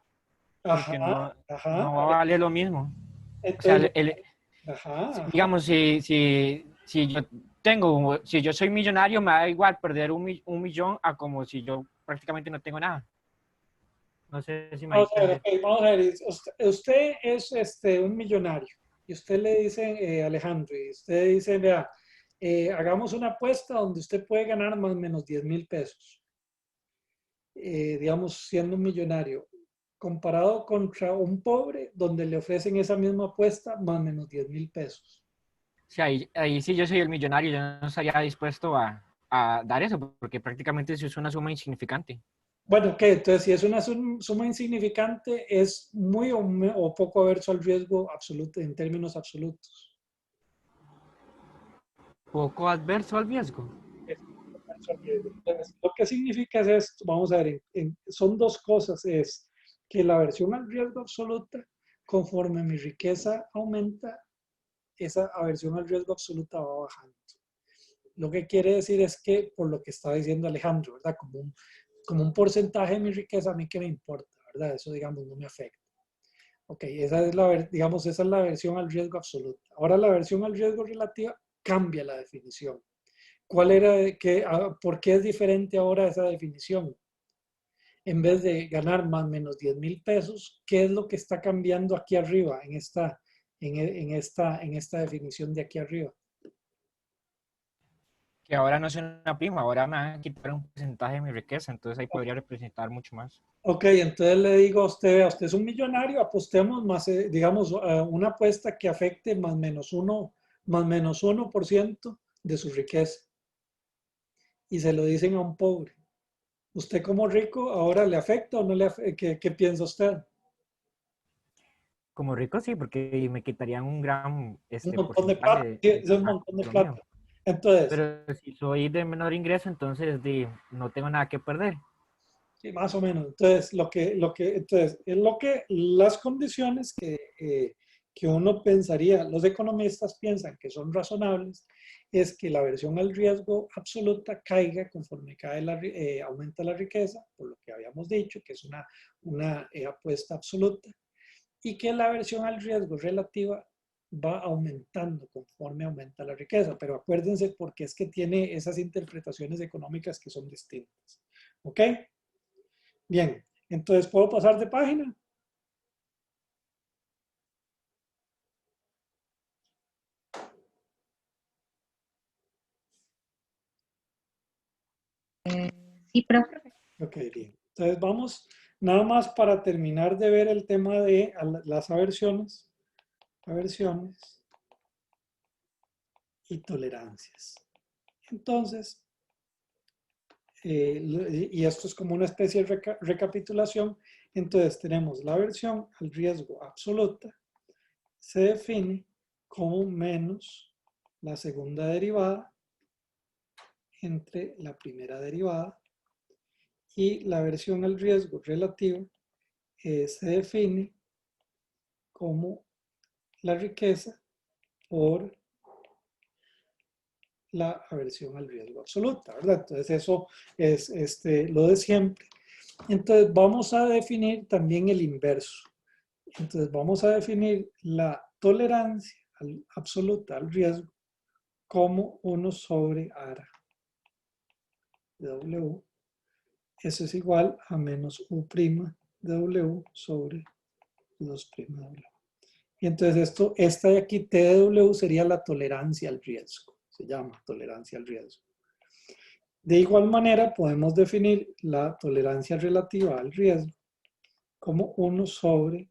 Porque Ajá, ajá. no va a valer lo mismo. O sea, Entonces, ajá. digamos, si yo soy millonario, me da igual perder un millón a como si yo prácticamente no tengo nada. No sé si me Vamos a ver, entiende. ok, vamos a ver. Usted es un millonario y usted le dice, Alejandro, y usted dice, vea, hagamos una apuesta donde usted puede ganar más o menos 10,000 pesos. Digamos, siendo un millonario, comparado contra un pobre donde le ofrecen esa misma apuesta más o menos 10,000 pesos. Sí, ahí sí yo soy el millonario, yo no estaría dispuesto a dar eso, porque prácticamente eso es una suma insignificante. Bueno, ok, entonces si es una suma insignificante, es muy o poco averso al riesgo absoluto en términos absolutos. Poco adverso al riesgo. Entonces, lo que significa es esto, vamos a ver, son dos cosas, es que la aversión al riesgo absoluta, conforme mi riqueza aumenta, esa aversión al riesgo absoluta va bajando. Lo que quiere decir es que, por lo que está diciendo Alejandro, ¿verdad? Como un porcentaje de mi riqueza, a mí qué me importa, ¿verdad? Eso, digamos, no me afecta. Ok, esa es la aversión al riesgo absoluta. Ahora la aversión al riesgo relativa cambia la definición. ¿Por qué es diferente ahora esa definición? En vez de ganar más o menos 10,000 pesos, ¿qué es lo que está cambiando aquí arriba en esta definición de aquí arriba? Que ahora no es una prima, ahora me van a quitar un porcentaje de mi riqueza, entonces ahí podría representar mucho más. Ok, entonces le digo a usted es un millonario, apostemos más, digamos, una apuesta que afecte más o menos 1% de su riqueza. Y se lo dicen a un pobre. ¿Usted como rico ahora le afecta o no le afecta? ¿Qué piensa usted? Como rico sí, porque me quitarían un gran Un montón de plata, porcentaje sí, es un montón de lo plata. mío. Entonces, Pero si soy de menor ingreso, entonces no tengo nada que perder. sí, más o menos. Entonces, las condiciones que uno pensaría, los economistas piensan que son razonables, es que la aversión al riesgo absoluta caiga conforme aumenta la riqueza, por lo que habíamos dicho, que es una apuesta absoluta, y que la aversión al riesgo relativa va aumentando conforme aumenta la riqueza. Pero acuérdense porque es que tiene esas interpretaciones económicas que son distintas. ¿Ok? Bien, entonces puedo pasar de página. Sí, profe. Ok, bien. Entonces vamos, nada más para terminar de ver el tema de las aversiones y tolerancias. Entonces, y esto es como una especie de recapitulación. Entonces tenemos la aversión al riesgo absoluta, se define como menos la segunda derivada entre la primera derivada, y la aversión al riesgo relativa se define como la riqueza por la aversión al riesgo absoluta, ¿verdad? Entonces eso es lo de siempre. Entonces vamos a definir también el inverso. Entonces vamos a definir la tolerancia absoluta al riesgo como 1 sobre ARA de W. Eso es igual a menos U' de W sobre 2' de W. Y entonces esta de aquí, T de W, sería la tolerancia al riesgo. Se llama tolerancia al riesgo. De igual manera, podemos definir la tolerancia relativa al riesgo como 1 sobre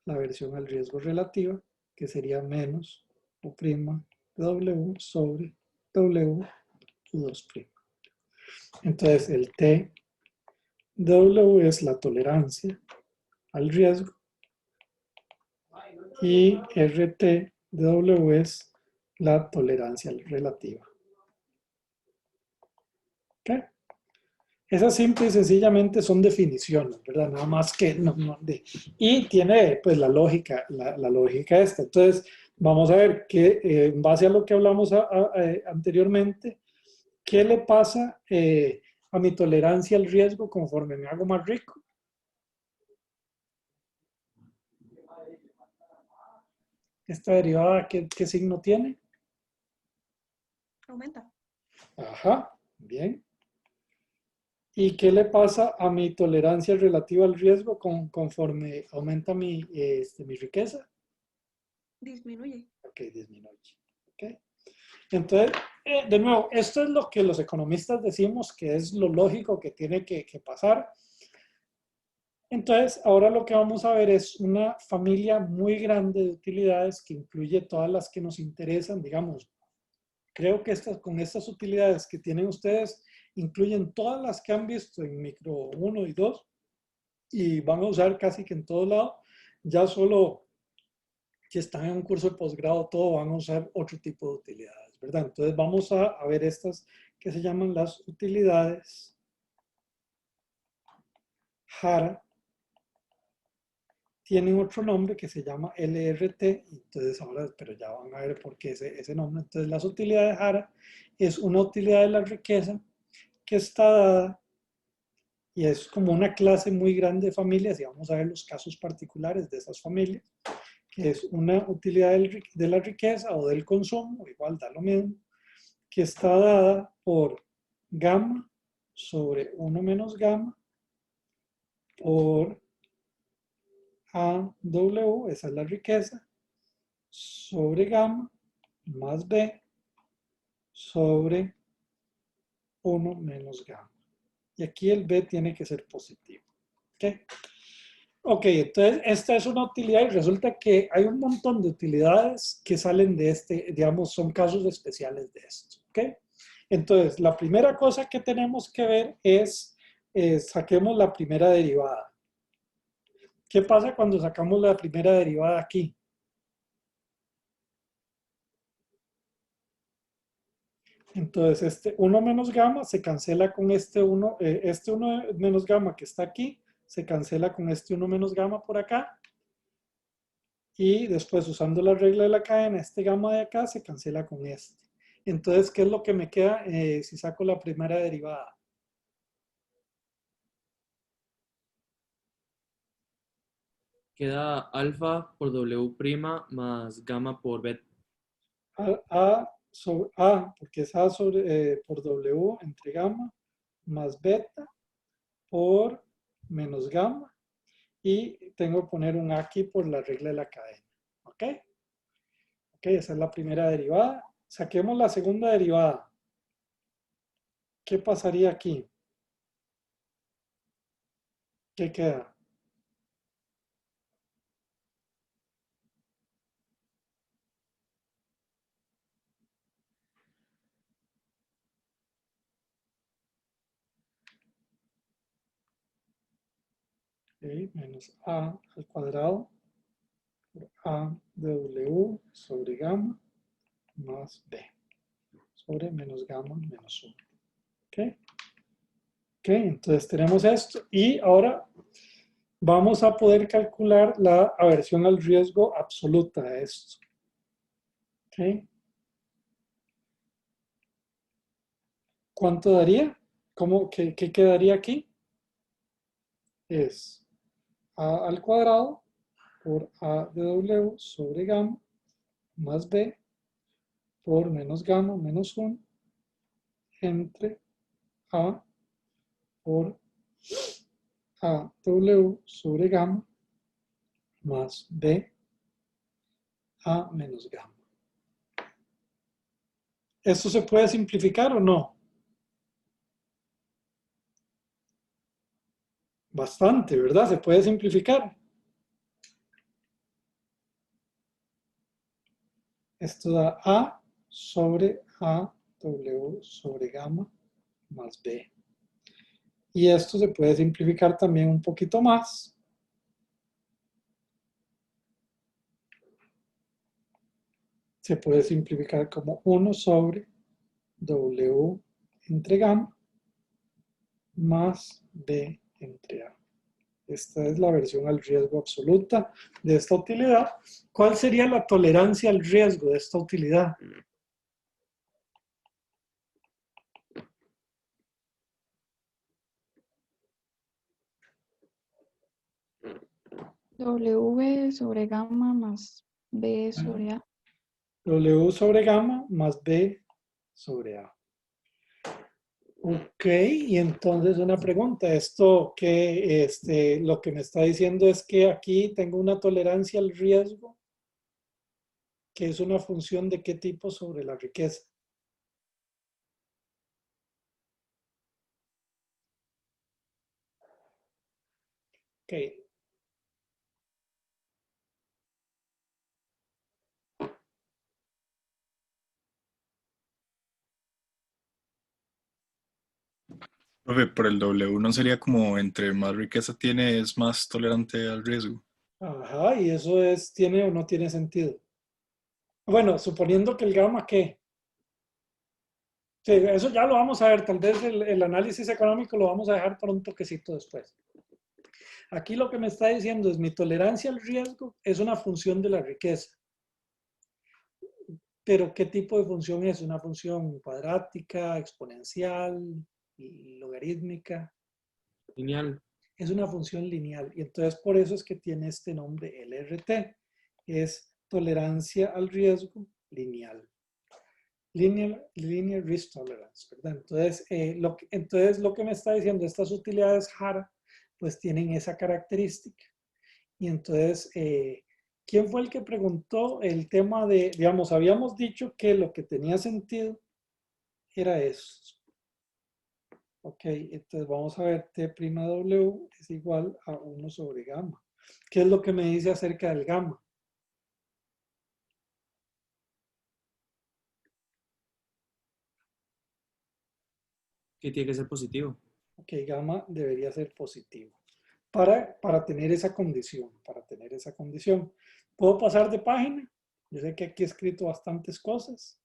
la aversión al riesgo relativa, que sería menos U' de W sobre W U2'. Entonces, el T de W es la tolerancia al riesgo y RT de W es la tolerancia relativa. ¿Okay? Esas simple y sencillamente son definiciones, ¿verdad? Nada más que y tiene pues la lógica esta. Entonces, vamos a ver que en base a lo que hablamos anteriormente, ¿qué le pasa a mi tolerancia al riesgo conforme me hago más rico? ¿Esta derivada qué signo tiene? Aumenta. Ajá, bien. ¿Y qué le pasa a mi tolerancia relativa al riesgo conforme aumenta mi riqueza? Disminuye. Ok, disminuye. Okay. Entonces, de nuevo, esto es lo que los economistas decimos que es lo lógico que tiene que pasar. Entonces, ahora lo que vamos a ver es una familia muy grande de utilidades que incluye todas las que nos interesan, digamos. Creo que con estas utilidades que tienen ustedes incluyen todas las que han visto en micro 1 y 2 y van a usar casi que en todo lado. Ya solo si están en un curso de posgrado, todo van a usar otro tipo de utilidades, ¿verdad? Entonces vamos a ver estas que se llaman las utilidades Jara. Tienen otro nombre que se llama LRT, entonces ahora, pero ya van a ver por qué ese nombre. Entonces las utilidades Jara es una utilidad de la riqueza que está dada y es como una clase muy grande de familias y vamos a ver los casos particulares de esas familias, que es una utilidad de la riqueza o del consumo, igual da lo mismo, que está dada por gamma sobre 1 menos gamma por AW, esa es la riqueza, sobre gamma más B sobre 1 menos gamma. Y aquí el B tiene que ser positivo. ¿Ok? Ok, entonces esta es una utilidad y resulta que hay un montón de utilidades que salen de digamos, son casos especiales de esto. ¿Ok? Entonces, la primera cosa que tenemos que ver es, saquemos la primera derivada. ¿Qué pasa cuando sacamos la primera derivada aquí? Entonces, este 1 menos gamma se cancela con este 1 menos gamma que está aquí, se cancela con este 1 menos gamma por acá. Y después, usando la regla de la cadena, este gamma de acá se cancela con este. Entonces, ¿qué es lo que me queda si saco la primera derivada? Queda alfa por W' más gamma por beta. Porque es A por W entre gamma más beta por menos gamma. Y tengo que poner un A aquí por la regla de la cadena. ¿Ok? Ok, esa es la primera derivada. Saquemos la segunda derivada. ¿Qué pasaría aquí? ¿Qué queda? Okay, menos A al cuadrado por A de W sobre gamma más B sobre menos gamma menos 1. ¿Ok? Ok, entonces tenemos esto y ahora vamos a poder calcular la aversión al riesgo absoluta de esto. ¿Ok? ¿Cuánto daría? ¿Qué quedaría aquí? Es A al cuadrado por A de W sobre gamma más B por menos gamma menos 1 entre A por A W sobre gamma más B A menos gamma. ¿Esto se puede simplificar o no? Bastante, ¿verdad? Se puede simplificar. Esto da A sobre A W sobre gamma más B. Y esto se puede simplificar también un poquito más. Se puede simplificar como 1 sobre W entre gamma más B entre A. Esta es la versión al riesgo absoluta de esta utilidad. ¿Cuál sería la tolerancia al riesgo de esta utilidad? W sobre gamma más B sobre A. W sobre gamma más B sobre A. Ok, y entonces una pregunta, esto que lo que me está diciendo es que aquí tengo una tolerancia al riesgo, que es una función de qué tipo sobre la riqueza. Ok. Profe, por el W no sería como entre más riqueza tiene, es más tolerante al riesgo. Ajá, y eso ¿tiene o no tiene sentido? Bueno, suponiendo que el gamma, ¿qué? Sí, eso ya lo vamos a ver, tal vez el análisis económico lo vamos a dejar por un toquecito después. Aquí lo que me está diciendo es mi tolerancia al riesgo es una función de la riqueza. Pero ¿qué tipo de función es? ¿Una función cuadrática, exponencial, logarítmica? Lineal. Es una función lineal y entonces por eso es que tiene este nombre LRT. Es tolerancia al riesgo lineal. Linear Risk Tolerance, ¿verdad? Entonces, lo que me está diciendo, estas utilidades JARA, pues tienen esa característica. Y entonces, ¿quién fue el que preguntó el tema de, digamos, habíamos dicho que lo que tenía sentido era eso? Ok, entonces vamos a ver T'W es igual a 1 sobre gamma. ¿Qué es lo que me dice acerca del gamma? Que tiene que ser positivo. Ok, gamma debería ser positivo. Para tener esa condición, ¿Puedo pasar de página? Yo sé que aquí he escrito bastantes cosas.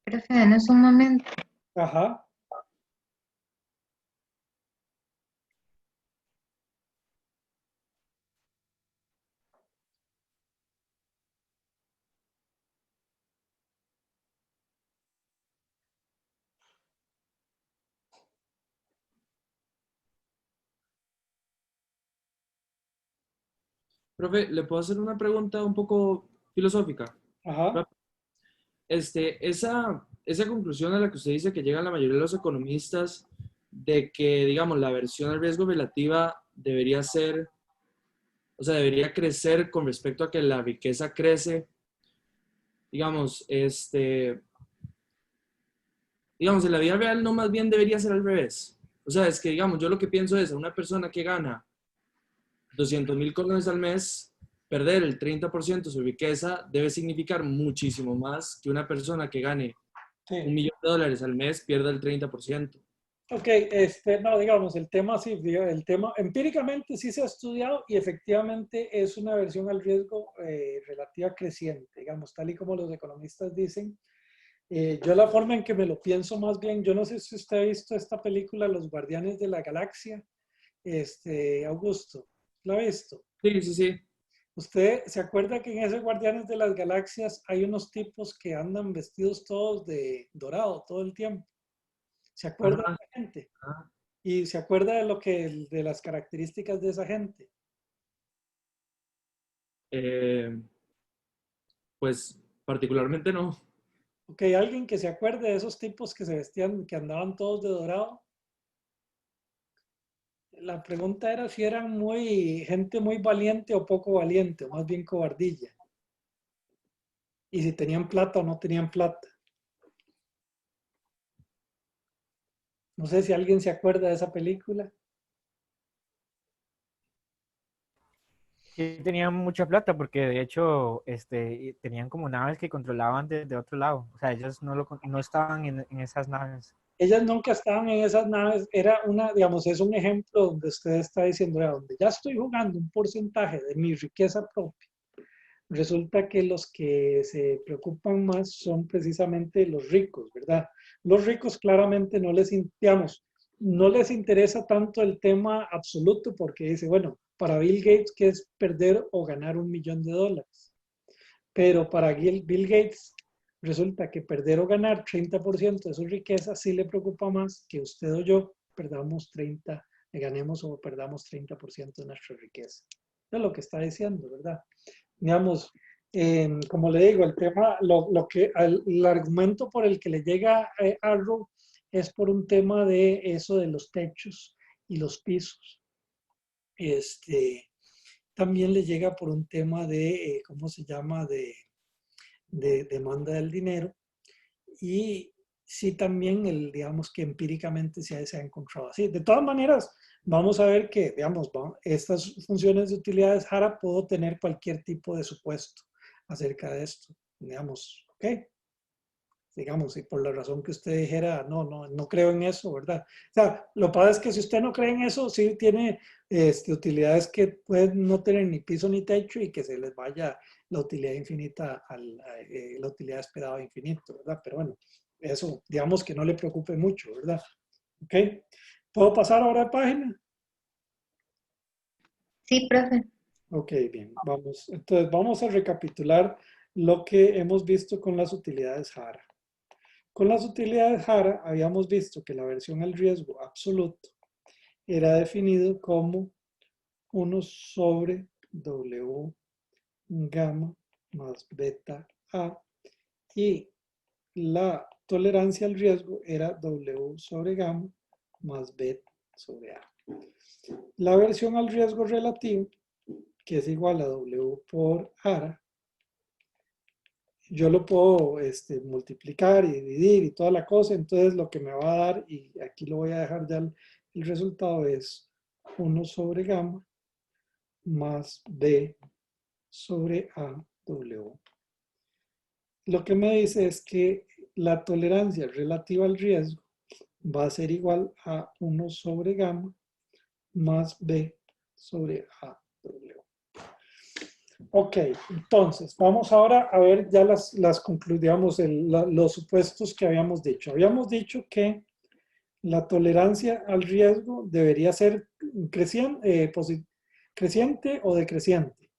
Profe, denos un momento. Ajá. Profe, ¿le puedo hacer una pregunta un poco filosófica? Ajá. Esa conclusión a la que usted dice que llegan la mayoría de los economistas de que, digamos, la aversión al riesgo relativa debería ser, o sea, debería crecer con respecto a que la riqueza crece, digamos, digamos, en la vida real no, más bien debería ser al revés. O sea, es que, digamos, yo lo que pienso es a una persona que gana 200,000 colones al mes, perder el 30% de su riqueza debe significar muchísimo más que una persona que gane Sí. $1,000,000 al mes pierda el 30%. Ok, no, digamos, el tema sí, el tema empíricamente sí se ha estudiado y efectivamente es una versión al riesgo relativa creciente, digamos, tal y como los economistas dicen. Yo la forma en que me lo pienso más bien, yo no sé si usted ha visto esta película Los Guardianes de la Galaxia, Augusto, ¿la ha visto? Sí, sí, sí. ¿Usted se acuerda que en ese Guardianes de las Galaxias hay unos tipos que andan vestidos todos de dorado todo el tiempo? ¿Se acuerda de Ajá, esa gente? ajá. ¿Y se acuerda de de las características de esa gente? Eh, pues particularmente no. Ok, alguien que se acuerde de esos tipos que se vestían, que andaban todos de dorado. La pregunta era si eran gente muy valiente o poco valiente, o más bien cobardilla. Y si tenían plata o no tenían plata. No sé si alguien se acuerda de esa película. Sí, tenían mucha plata porque de hecho tenían como naves que controlaban desde otro lado. O sea, ellos no estaban en esas naves. Ellas nunca estaban en esas naves. Era digamos, es un ejemplo donde usted está diciendo, donde ya estoy jugando un porcentaje de mi riqueza propia. Resulta que los que se preocupan más son precisamente los ricos, ¿verdad? Los ricos claramente digamos, no les interesa tanto el tema absoluto porque dice, bueno, para Bill Gates, ¿qué es perder o ganar $1.000.000? Pero para Bill Gates resulta que perder o ganar 30% de su riqueza sí le preocupa más que usted o yo perdamos 30, ganemos o perdamos 30% de nuestra riqueza. Es lo que está diciendo, ¿verdad? Digamos, como le digo, el tema, el argumento por el que le llega a Arrow es por un tema de eso de los techos y los pisos. También le llega por un tema de, ¿cómo se llama?, de demanda del dinero. Y sí también, digamos que empíricamente se ha encontrado así. De todas maneras, vamos a ver que, digamos, estas funciones de utilidades JARA puedo tener cualquier tipo de supuesto acerca de esto. Digamos, ¿ok? Digamos, y por la razón que usted dijera, no creo en eso, ¿verdad? O sea, lo que pasa es que si usted no cree en eso, sí tiene utilidades que pueden no tener ni piso ni techo y que se les vaya la utilidad infinita, la utilidad esperada a infinito, ¿verdad? Pero bueno, eso, digamos que no le preocupe mucho, ¿verdad? ¿Ok? ¿Puedo pasar ahora de página? Sí, profe. Ok, bien, vamos. Entonces, vamos a recapitular lo que hemos visto con las utilidades JARA. Con las utilidades JARA habíamos visto que la aversión al riesgo absoluto era definido como 1 sobre W gamma más beta A y la tolerancia al riesgo era W sobre gamma más B sobre A. La aversión al riesgo relativo, que es igual a W por ARA, yo lo puedo multiplicar y dividir y toda la cosa, entonces lo que me va a dar, y aquí lo voy a dejar ya el resultado es 1 sobre gamma más B sobre AW. Lo que me dice es que la tolerancia relativa al riesgo va a ser igual a 1 sobre gamma más B sobre AW. Ok, entonces vamos ahora a ver ya digamos, los supuestos que habíamos dicho. Habíamos dicho que la tolerancia al riesgo debería ser creciente o decreciente.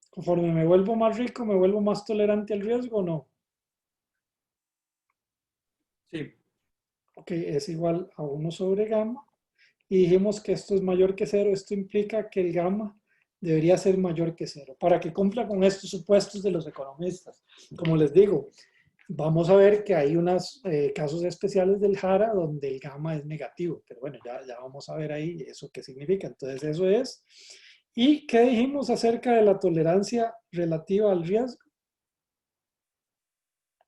Conforme me vuelvo más rico, ¿me vuelvo más tolerante al riesgo o no? Sí. Ok, es igual a 1 sobre gamma. Y dijimos que esto es mayor que 0. Esto implica que el gamma debería ser mayor que 0 para que cumpla con estos supuestos de los economistas. Como les digo, vamos a ver que hay unos casos especiales del JARA donde el gamma es negativo. Pero bueno, ya vamos a ver ahí eso qué significa. Entonces eso es. ¿Y qué dijimos acerca de la tolerancia relativa al riesgo?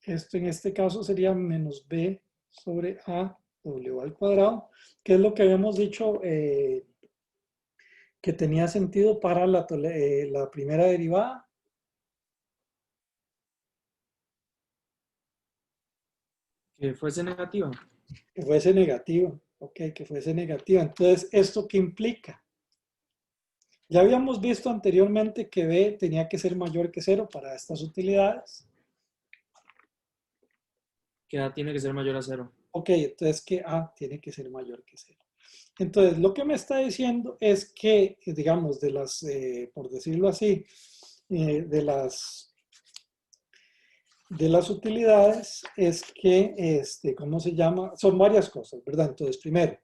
Esto en este caso sería menos B sobre A W al cuadrado, que es lo que habíamos dicho que tenía sentido para la primera derivada. Que fuese negativa. Que fuese negativa. Ok, que fuese negativa. Entonces, ¿esto qué implica? Ya habíamos visto anteriormente que B tenía que ser mayor que 0 para estas utilidades. Que A tiene que ser mayor a 0. Ok, entonces que A tiene que ser mayor que 0. Entonces, lo que me está diciendo es que, digamos, de las, por decirlo así, de las utilidades es que, ¿cómo se llama? Son varias cosas, ¿verdad? Entonces, primero,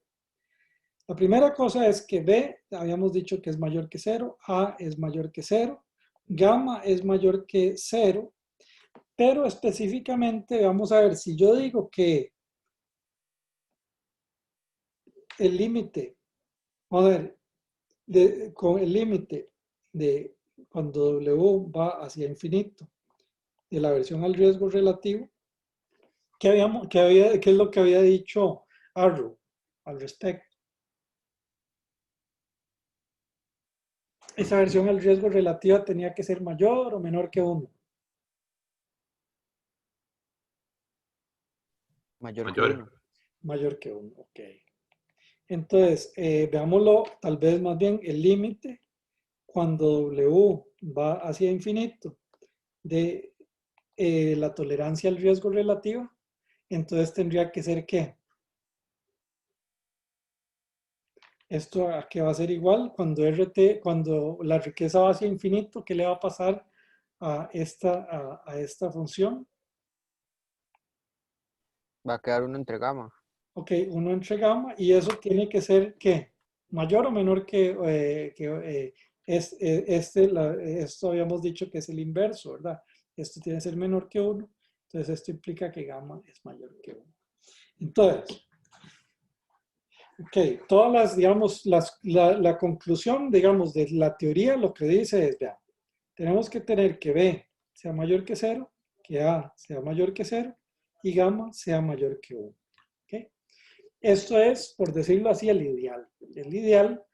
la primera cosa es que B, habíamos dicho que es mayor que 0, A es mayor que 0, gamma es mayor que 0, pero específicamente, vamos a ver, si yo digo que el límite, vamos a ver, con el límite de cuando W va hacia infinito, de la versión al riesgo relativo, ¿qué es lo que había dicho Arrow al respecto? Esa versión al riesgo relativa tenía que ser mayor o menor que 1. Mayor que Mayor. 1. Mayor que 1, ok. Entonces, veámoslo tal vez más bien el límite cuando W va hacia infinito de la tolerancia al riesgo relativa. Entonces tendría que ser ¿qué? Esto a qué va a ser igual cuando cuando la riqueza va hacia infinito, ¿qué le va a pasar a esta función? Va a quedar 1 entre gamma. Ok, 1 entre gamma, y eso tiene que ser ¿qué? Mayor o menor que, esto habíamos dicho que es el inverso, ¿verdad? Esto tiene que ser menor que 1, entonces esto implica que gamma es mayor que 1. Entonces, ok, todas las, digamos, la conclusión, digamos, de la teoría lo que dice es, vean, tenemos que tener que B sea mayor que 0, que A sea mayor que 0 y gamma sea mayor que 1. ¿Okay? Esto es, por decirlo así, el ideal. El ideal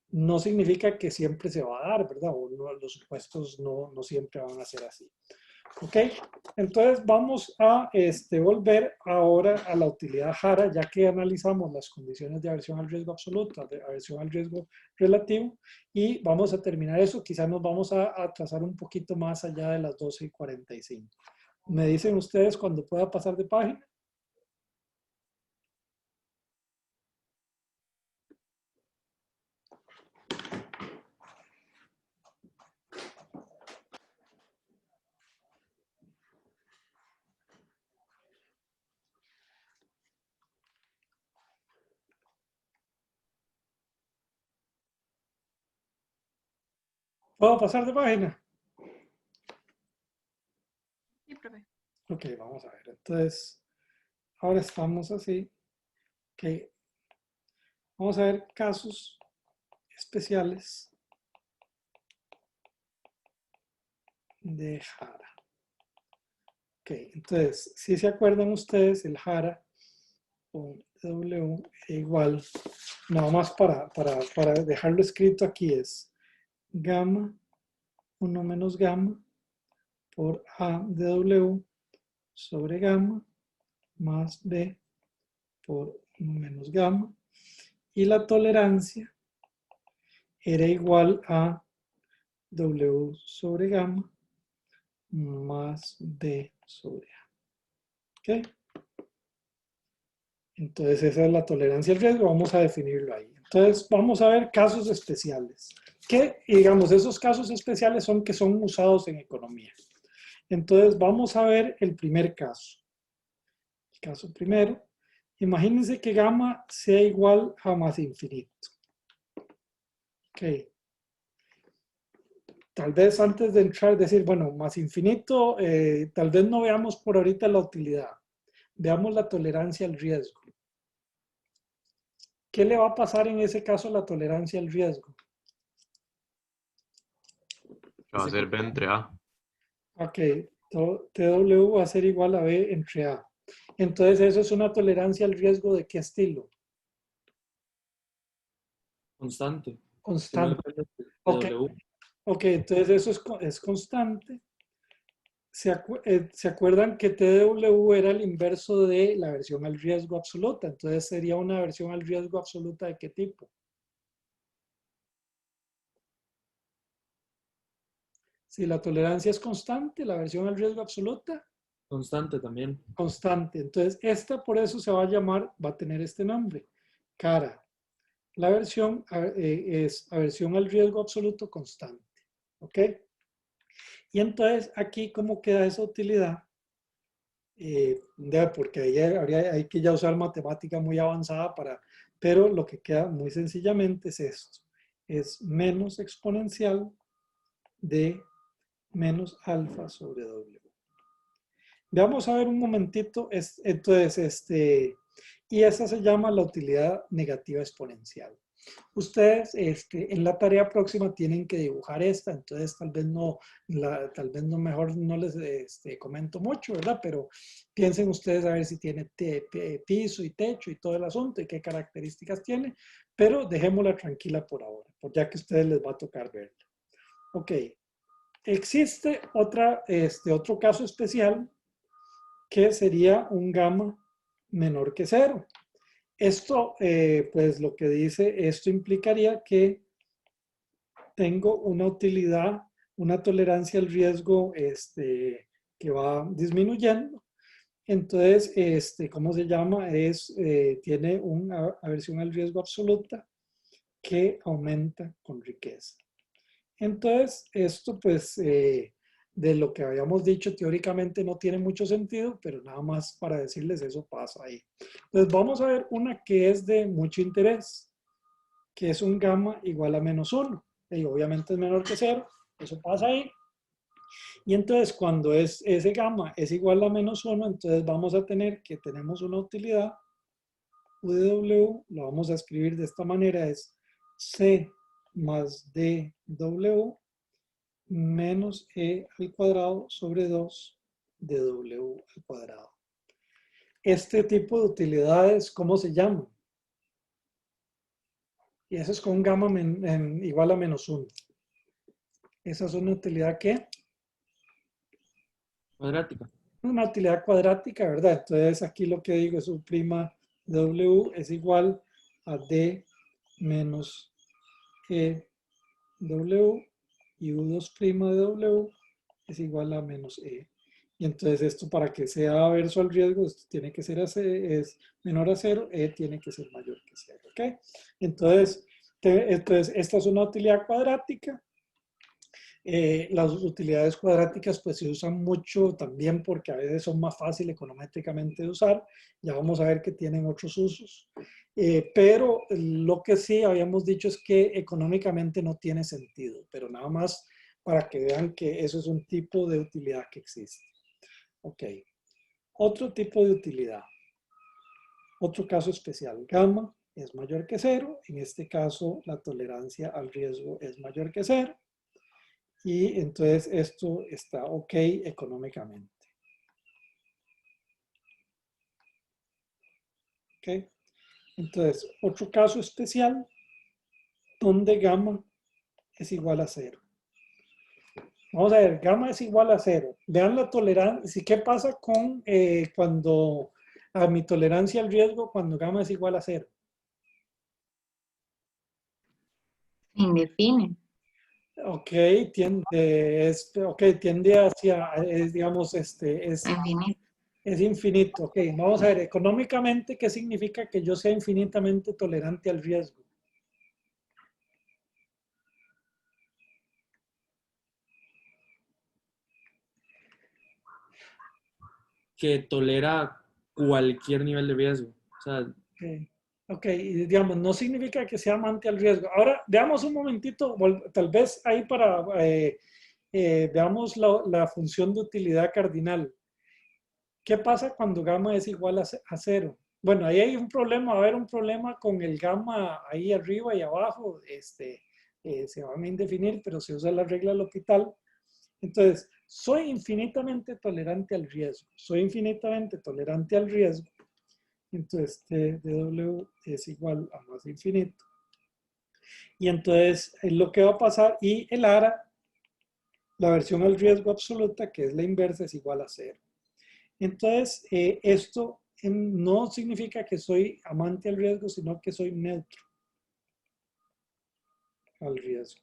no significa que siempre se va a dar, ¿verdad? O no, los supuestos no siempre van a ser así. ¿Ok? Entonces vamos a volver ahora a la utilidad Jara, ya que analizamos las condiciones de aversión al riesgo absoluto, de aversión al riesgo relativo, y vamos a terminar eso. Quizás nos vamos a trazar un poquito más allá de las 12:45. ¿Me dicen ustedes cuando pueda pasar de página? ¿Puedo pasar de página? Sí, profe. Ok, vamos a ver. Entonces, ahora estamos así. Ok, vamos a ver casos especiales de Jara. Ok, entonces, si se acuerdan ustedes, el Jara o W igual, nada más para dejarlo escrito aquí es gamma 1 menos gamma por A de W sobre gamma más B por 1 menos gamma, y la tolerancia era igual a W sobre gamma más B sobre A. ¿Ok? Entonces esa es la tolerancia al riesgo, vamos a definirlo ahí. Entonces vamos a ver casos especiales. Que, digamos, esos casos especiales son que son usados en economía. Entonces vamos a ver el primer caso. El caso primero, imagínense que gamma sea igual a más infinito. Ok. Tal vez antes de entrar, decir, bueno, más infinito, tal vez no veamos por ahorita la utilidad. Veamos la tolerancia al riesgo. ¿Qué le va a pasar en ese caso a la tolerancia al riesgo? Va a ser B entre A. Ok, TW va a ser igual a B entre A. Entonces, eso es una tolerancia al riesgo ¿de qué estilo? Constante. Constante. Que no depende de Ok, W. ok, entonces eso es constante ¿Se acuerdan que TW era el inverso de la versión al riesgo absoluta? Entonces sería una versión al riesgo absoluta ¿de qué tipo? Si la tolerancia es constante, la versión al riesgo absoluta, Constante también. constante. Entonces esta por eso se va a llamar, va a tener este nombre, cara. La versión es aversión al riesgo absoluto constante. ¿Ok? Y entonces aquí, ¿cómo queda esa utilidad? Porque ahí hay que ya usar matemática muy avanzada pero lo que queda muy sencillamente es esto. Es menos exponencial de menos alfa sobre W. Vamos a ver un momentito. Entonces, y esa se llama la utilidad negativa exponencial. Ustedes en la tarea próxima tienen que dibujar esta, entonces tal vez no mejor no les comento mucho, ¿verdad? Pero piensen ustedes a ver si tiene piso y techo y todo el asunto y qué características tiene, pero dejémosla tranquila por ahora, ya que a ustedes les va a tocar verla. Ok, existe otro caso especial que sería un gamma menor que 0. Esto, pues lo que dice, esto implicaría que tengo una utilidad, una tolerancia al riesgo que va disminuyendo. Entonces, ¿cómo se llama? Tiene una aversión al riesgo absoluta que aumenta con riqueza. Entonces, esto pues de lo que habíamos dicho teóricamente no tiene mucho sentido, pero nada más para decirles eso pasa ahí. Entonces vamos a ver una que es de mucho interés, que es un gamma igual a menos 1. Y obviamente es menor que 0, eso pasa ahí. Y entonces cuando ese gamma es igual a menos 1, entonces vamos a tener que tenemos una utilidad, U de W, lo vamos a escribir de esta manera, es C más dw menos e al cuadrado sobre 2 de w al cuadrado. Este tipo de utilidades, ¿cómo se llaman? Y eso es con un gamma igual a menos 1. Esa es una utilidad ¿qué? Cuadrática. Una utilidad cuadrática, ¿verdad? Entonces aquí lo que digo es U' w es igual a d menos e w y U2' de W es igual a menos E. Y entonces esto para que sea averso al riesgo, esto tiene que ser es menor a 0, E tiene que ser mayor que 0. ¿Ok? Entonces, esta es una utilidad cuadrática. Las utilidades cuadráticas pues se usan mucho también porque a veces son más fáciles econométricamente de usar. Ya vamos a ver que tienen otros usos. Pero lo que sí habíamos dicho es que económicamente no tiene sentido, pero nada más para que vean que eso es un tipo de utilidad que existe. Ok. Otro tipo de utilidad. Otro caso especial. Gamma es mayor que 0. En este caso la tolerancia al riesgo es mayor que 0. Y entonces esto está ok económicamente. ¿Ok? Entonces, otro caso especial donde gamma es igual a 0. Vamos a ver, gamma es igual a 0. Vean la tolerancia. ¿Qué pasa con cuando a mi tolerancia al riesgo cuando gamma es igual a 0? Indefine. Ok, tiende hacia, digamos, Infinito. es infinito. Ok, vamos a ver, económicamente, ¿qué significa que yo sea infinitamente tolerante al riesgo? Que tolera cualquier nivel de riesgo. O sea, Ok, y digamos, no significa que sea amante al riesgo. Ahora, veamos un momentito, tal vez ahí para, veamos la función de utilidad cardinal. ¿Qué pasa cuando gamma es igual a 0? Bueno, ahí hay un problema, va a haber un problema con el gamma ahí arriba y abajo, se van a indefinir, pero se usa la regla del L'Hopital. Entonces, soy infinitamente tolerante al riesgo, soy infinitamente tolerante al riesgo. Entonces, T de W es igual a más infinito. Y entonces, lo que va a pasar, y el ARA la versión al riesgo absoluta, que es la inversa, es igual a 0. Entonces, esto no significa que soy amante al riesgo, sino que soy neutro al riesgo.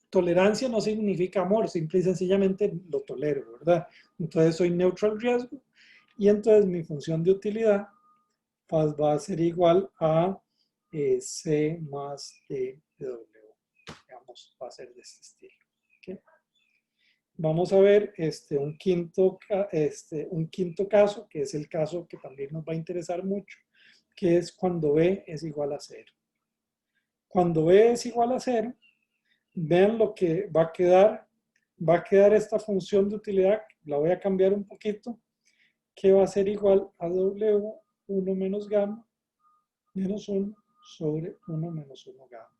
Tolerancia no significa amor, simple y sencillamente lo tolero, ¿verdad? Entonces soy neutro al riesgo y entonces mi función de utilidad pues, va a ser igual a C más D de W. Digamos, va a ser de este estilo. ¿Okay? Vamos a ver un quinto caso, que es el caso que también nos va a interesar mucho, que es cuando B es igual a 0. Cuando B es igual a 0, vean lo que va a quedar. Va a quedar esta función de utilidad, la voy a cambiar un poquito, que va a ser igual a W1 menos gamma menos 1 sobre 1 menos 1 gamma.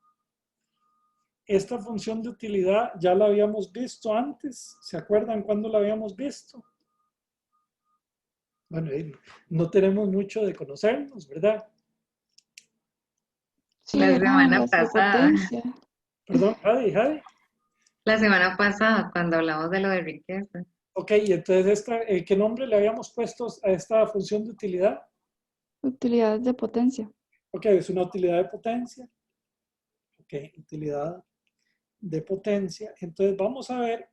Esta función de utilidad ya la habíamos visto antes. ¿Se acuerdan cuándo la habíamos visto? Bueno, no tenemos mucho de conocernos, ¿verdad? Sí, La era semana las de pasada. potencia. Perdón, Javi. La semana pasada, cuando hablamos de lo de riqueza. Ok, y entonces, ¿qué nombre le habíamos puesto a esta función de utilidad? Utilidades de potencia. Ok, es una utilidad de potencia. Ok, utilidad de potencia. Entonces, vamos a ver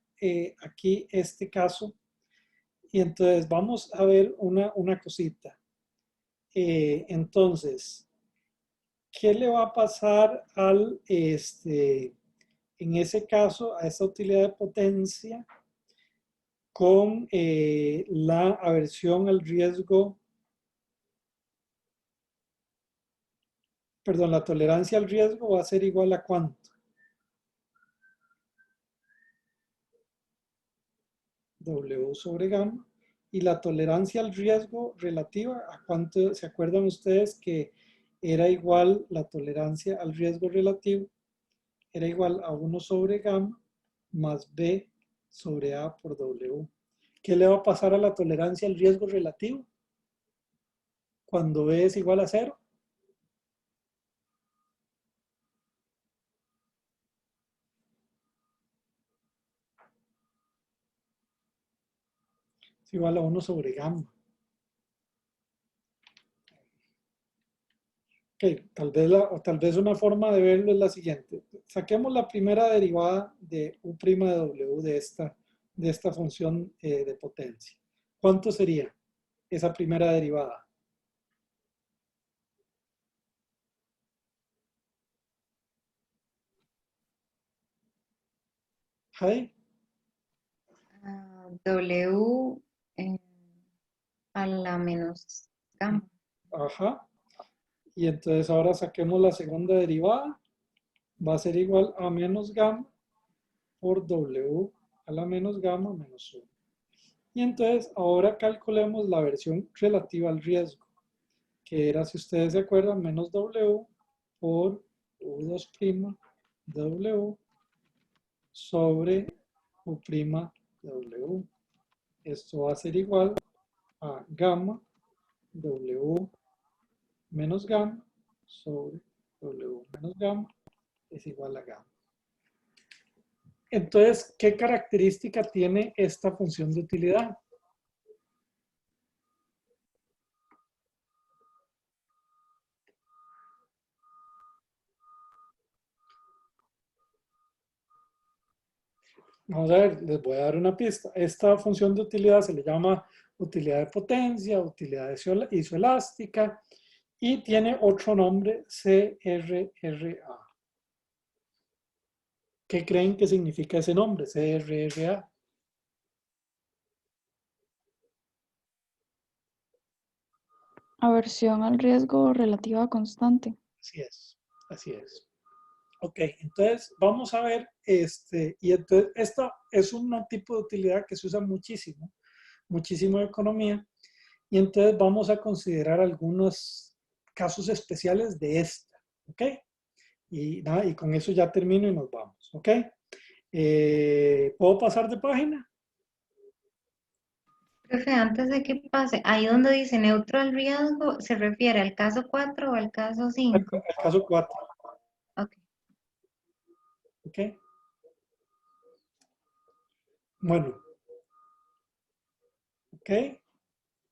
aquí este caso. Y entonces, vamos a ver una cosita. Entonces, ¿qué le va a pasar en ese caso, a esta utilidad de potencia con la aversión al riesgo, perdón, la tolerancia al riesgo va a ser igual a cuánto? W sobre gamma. Y la tolerancia al riesgo relativa, ¿a cuánto? ¿Se acuerdan ustedes que era igual la tolerancia al riesgo relativo? Era igual a 1 sobre gamma más B sobre A por W. ¿Qué le va a pasar a la tolerancia al riesgo relativo? Cuando B es igual a 0. Es igual a 1 sobre gamma. Ok, tal vez una forma de verlo es la siguiente. Saquemos la primera derivada de U' de W de esta función de potencia. ¿Cuánto sería esa primera derivada? ¿Javi? W a la menos gamma. Ajá. Y entonces ahora saquemos la segunda derivada. Va a ser igual a menos gamma por W a la menos gamma menos 1. Y entonces ahora calculemos la versión relativa al riesgo, que era, si ustedes se acuerdan, menos W por U2' W sobre U' W. Esto va a ser igual a gamma W menos gamma sobre W menos gamma es igual a gamma. Entonces, ¿qué característica tiene esta función de utilidad? Vamos a ver, les voy a dar una pista. Esta función de utilidad se le llama utilidad de potencia, utilidad isoelástica y tiene otro nombre, CRRA. ¿Qué creen que significa ese nombre, CRRA? Aversión al riesgo relativa constante. Así es, así es. Ok, entonces vamos a ver, y entonces esta es un tipo de utilidad que se usa muchísimo en economía, y entonces vamos a considerar algunos casos especiales de esta, ok, y nada, y con eso ya termino y nos vamos, ok. ¿Puedo pasar de página? Profe, antes de que pase, ahí donde dice neutro al riesgo, ¿se refiere al caso 4 o al caso 5? El caso 4. Ok. Ok. Bueno. ¿Ok?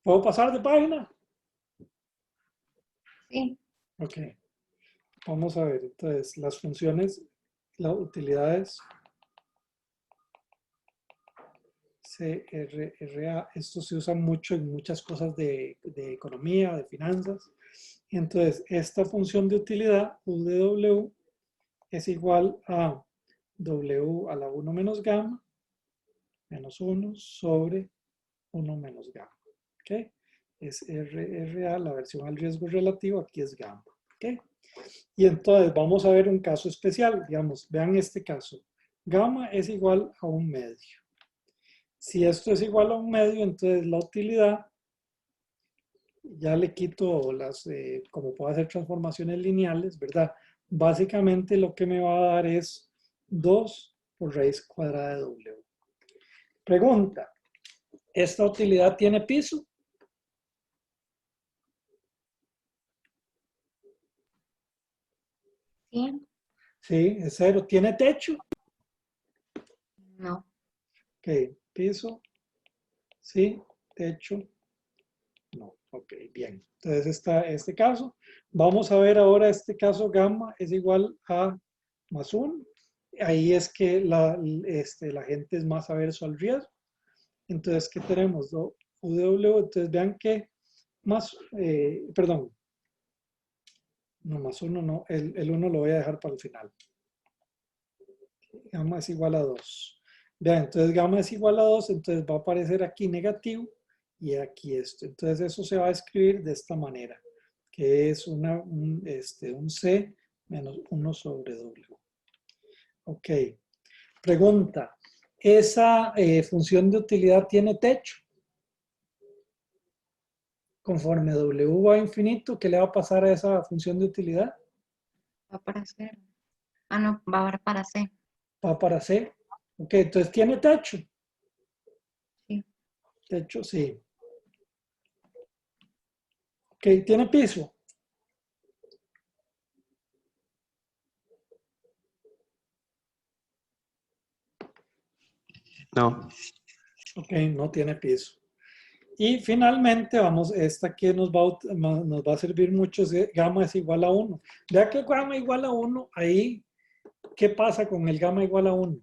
¿Puedo pasar de página? Sí. Ok. Vamos a ver. Entonces, las funciones, las utilidades CRRA, esto se usa mucho en muchas cosas de economía, de finanzas. Entonces, esta función de utilidad, UDW, es igual a W a la 1 menos gamma, menos 1 sobre 1 menos gamma. ¿Ok? Es RRA, la versión al riesgo relativo, aquí es gamma. ¿Ok? Y entonces vamos a ver un caso especial. Digamos, vean este caso. Gamma es igual a 1 medio. Si esto es igual a 1 medio, entonces la utilidad, ya le quito las, como puedo hacer transformaciones lineales, ¿verdad? Básicamente lo que me va a dar es 2 por raíz cuadrada de W. Pregunta, ¿esta utilidad tiene piso? Sí. Sí, es 0. ¿Tiene techo? No. Ok, piso, sí, techo, no. Ok, bien. Entonces está este caso. Vamos a ver ahora este caso gamma es igual a más 1. Ahí es que la gente es más averso al riesgo. Entonces, ¿qué tenemos? UW, entonces vean que más, perdón, no, más 1 no, el 1 lo voy a dejar para el final. Gamma es igual a 2. Vean, entonces gamma es igual a 2, entonces va a aparecer aquí negativo y aquí esto. Entonces eso se va a escribir de esta manera, que es un C menos 1 sobre W. Ok. Pregunta, ¿esa función de utilidad tiene techo? Conforme W va a infinito, ¿qué le va a pasar a esa función de utilidad? Va para C. Ah, no, va para C. Va para C. Ok, entonces ¿tiene techo? Sí. Techo, sí. Ok, ¿tiene piso? No. Ok, no tiene piso. Y finalmente, vamos, esta que nos va a servir mucho es gamma es igual a 1. Ya que gamma igual a 1, ahí, ¿qué pasa con el gamma igual a 1?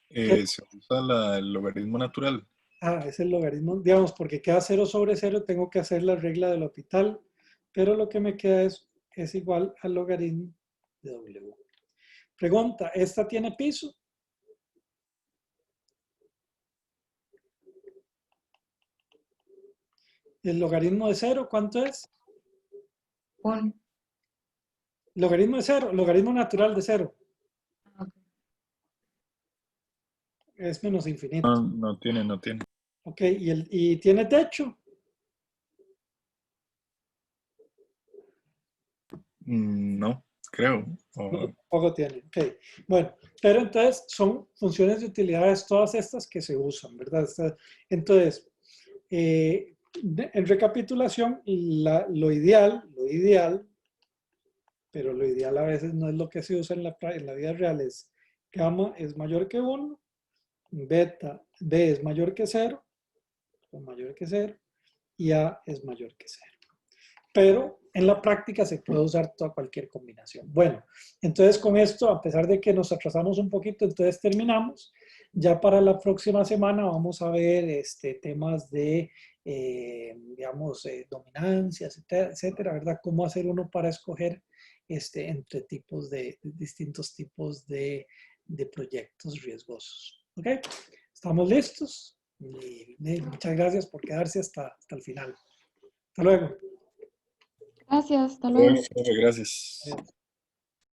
Se usa el logaritmo natural. Ah, es el logaritmo, digamos, porque queda 0 sobre 0, tengo que hacer la regla del hospital, pero lo que me queda es igual al logaritmo de W. Pregunta, ¿esta tiene piso? ¿El logaritmo de 0 cuánto es? 1. Logaritmo de 0, logaritmo natural de 0. Es menos infinito. No tiene. Ok, ¿y tiene techo? No, creo. Poco tiene. Ok, bueno, pero entonces son funciones de utilidades todas estas que se usan, ¿verdad? Entonces, en recapitulación, lo ideal, pero lo ideal a veces no es lo que se usa en la vida real, es gamma es mayor que 1, beta, B es mayor que 0, o mayor que 0, y A es mayor que 0. Pero en la práctica se puede usar toda cualquier combinación. Bueno, entonces con esto, a pesar de que nos atrasamos un poquito, entonces terminamos. Ya para la próxima semana vamos a ver temas de, digamos, dominancias, etcétera, ¿verdad? Cómo hacer uno para escoger entre distintos tipos de proyectos riesgosos. ¿Ok? ¿Estamos listos? Y muchas gracias por quedarse hasta el final. Hasta luego. Gracias, hasta luego. Gracias.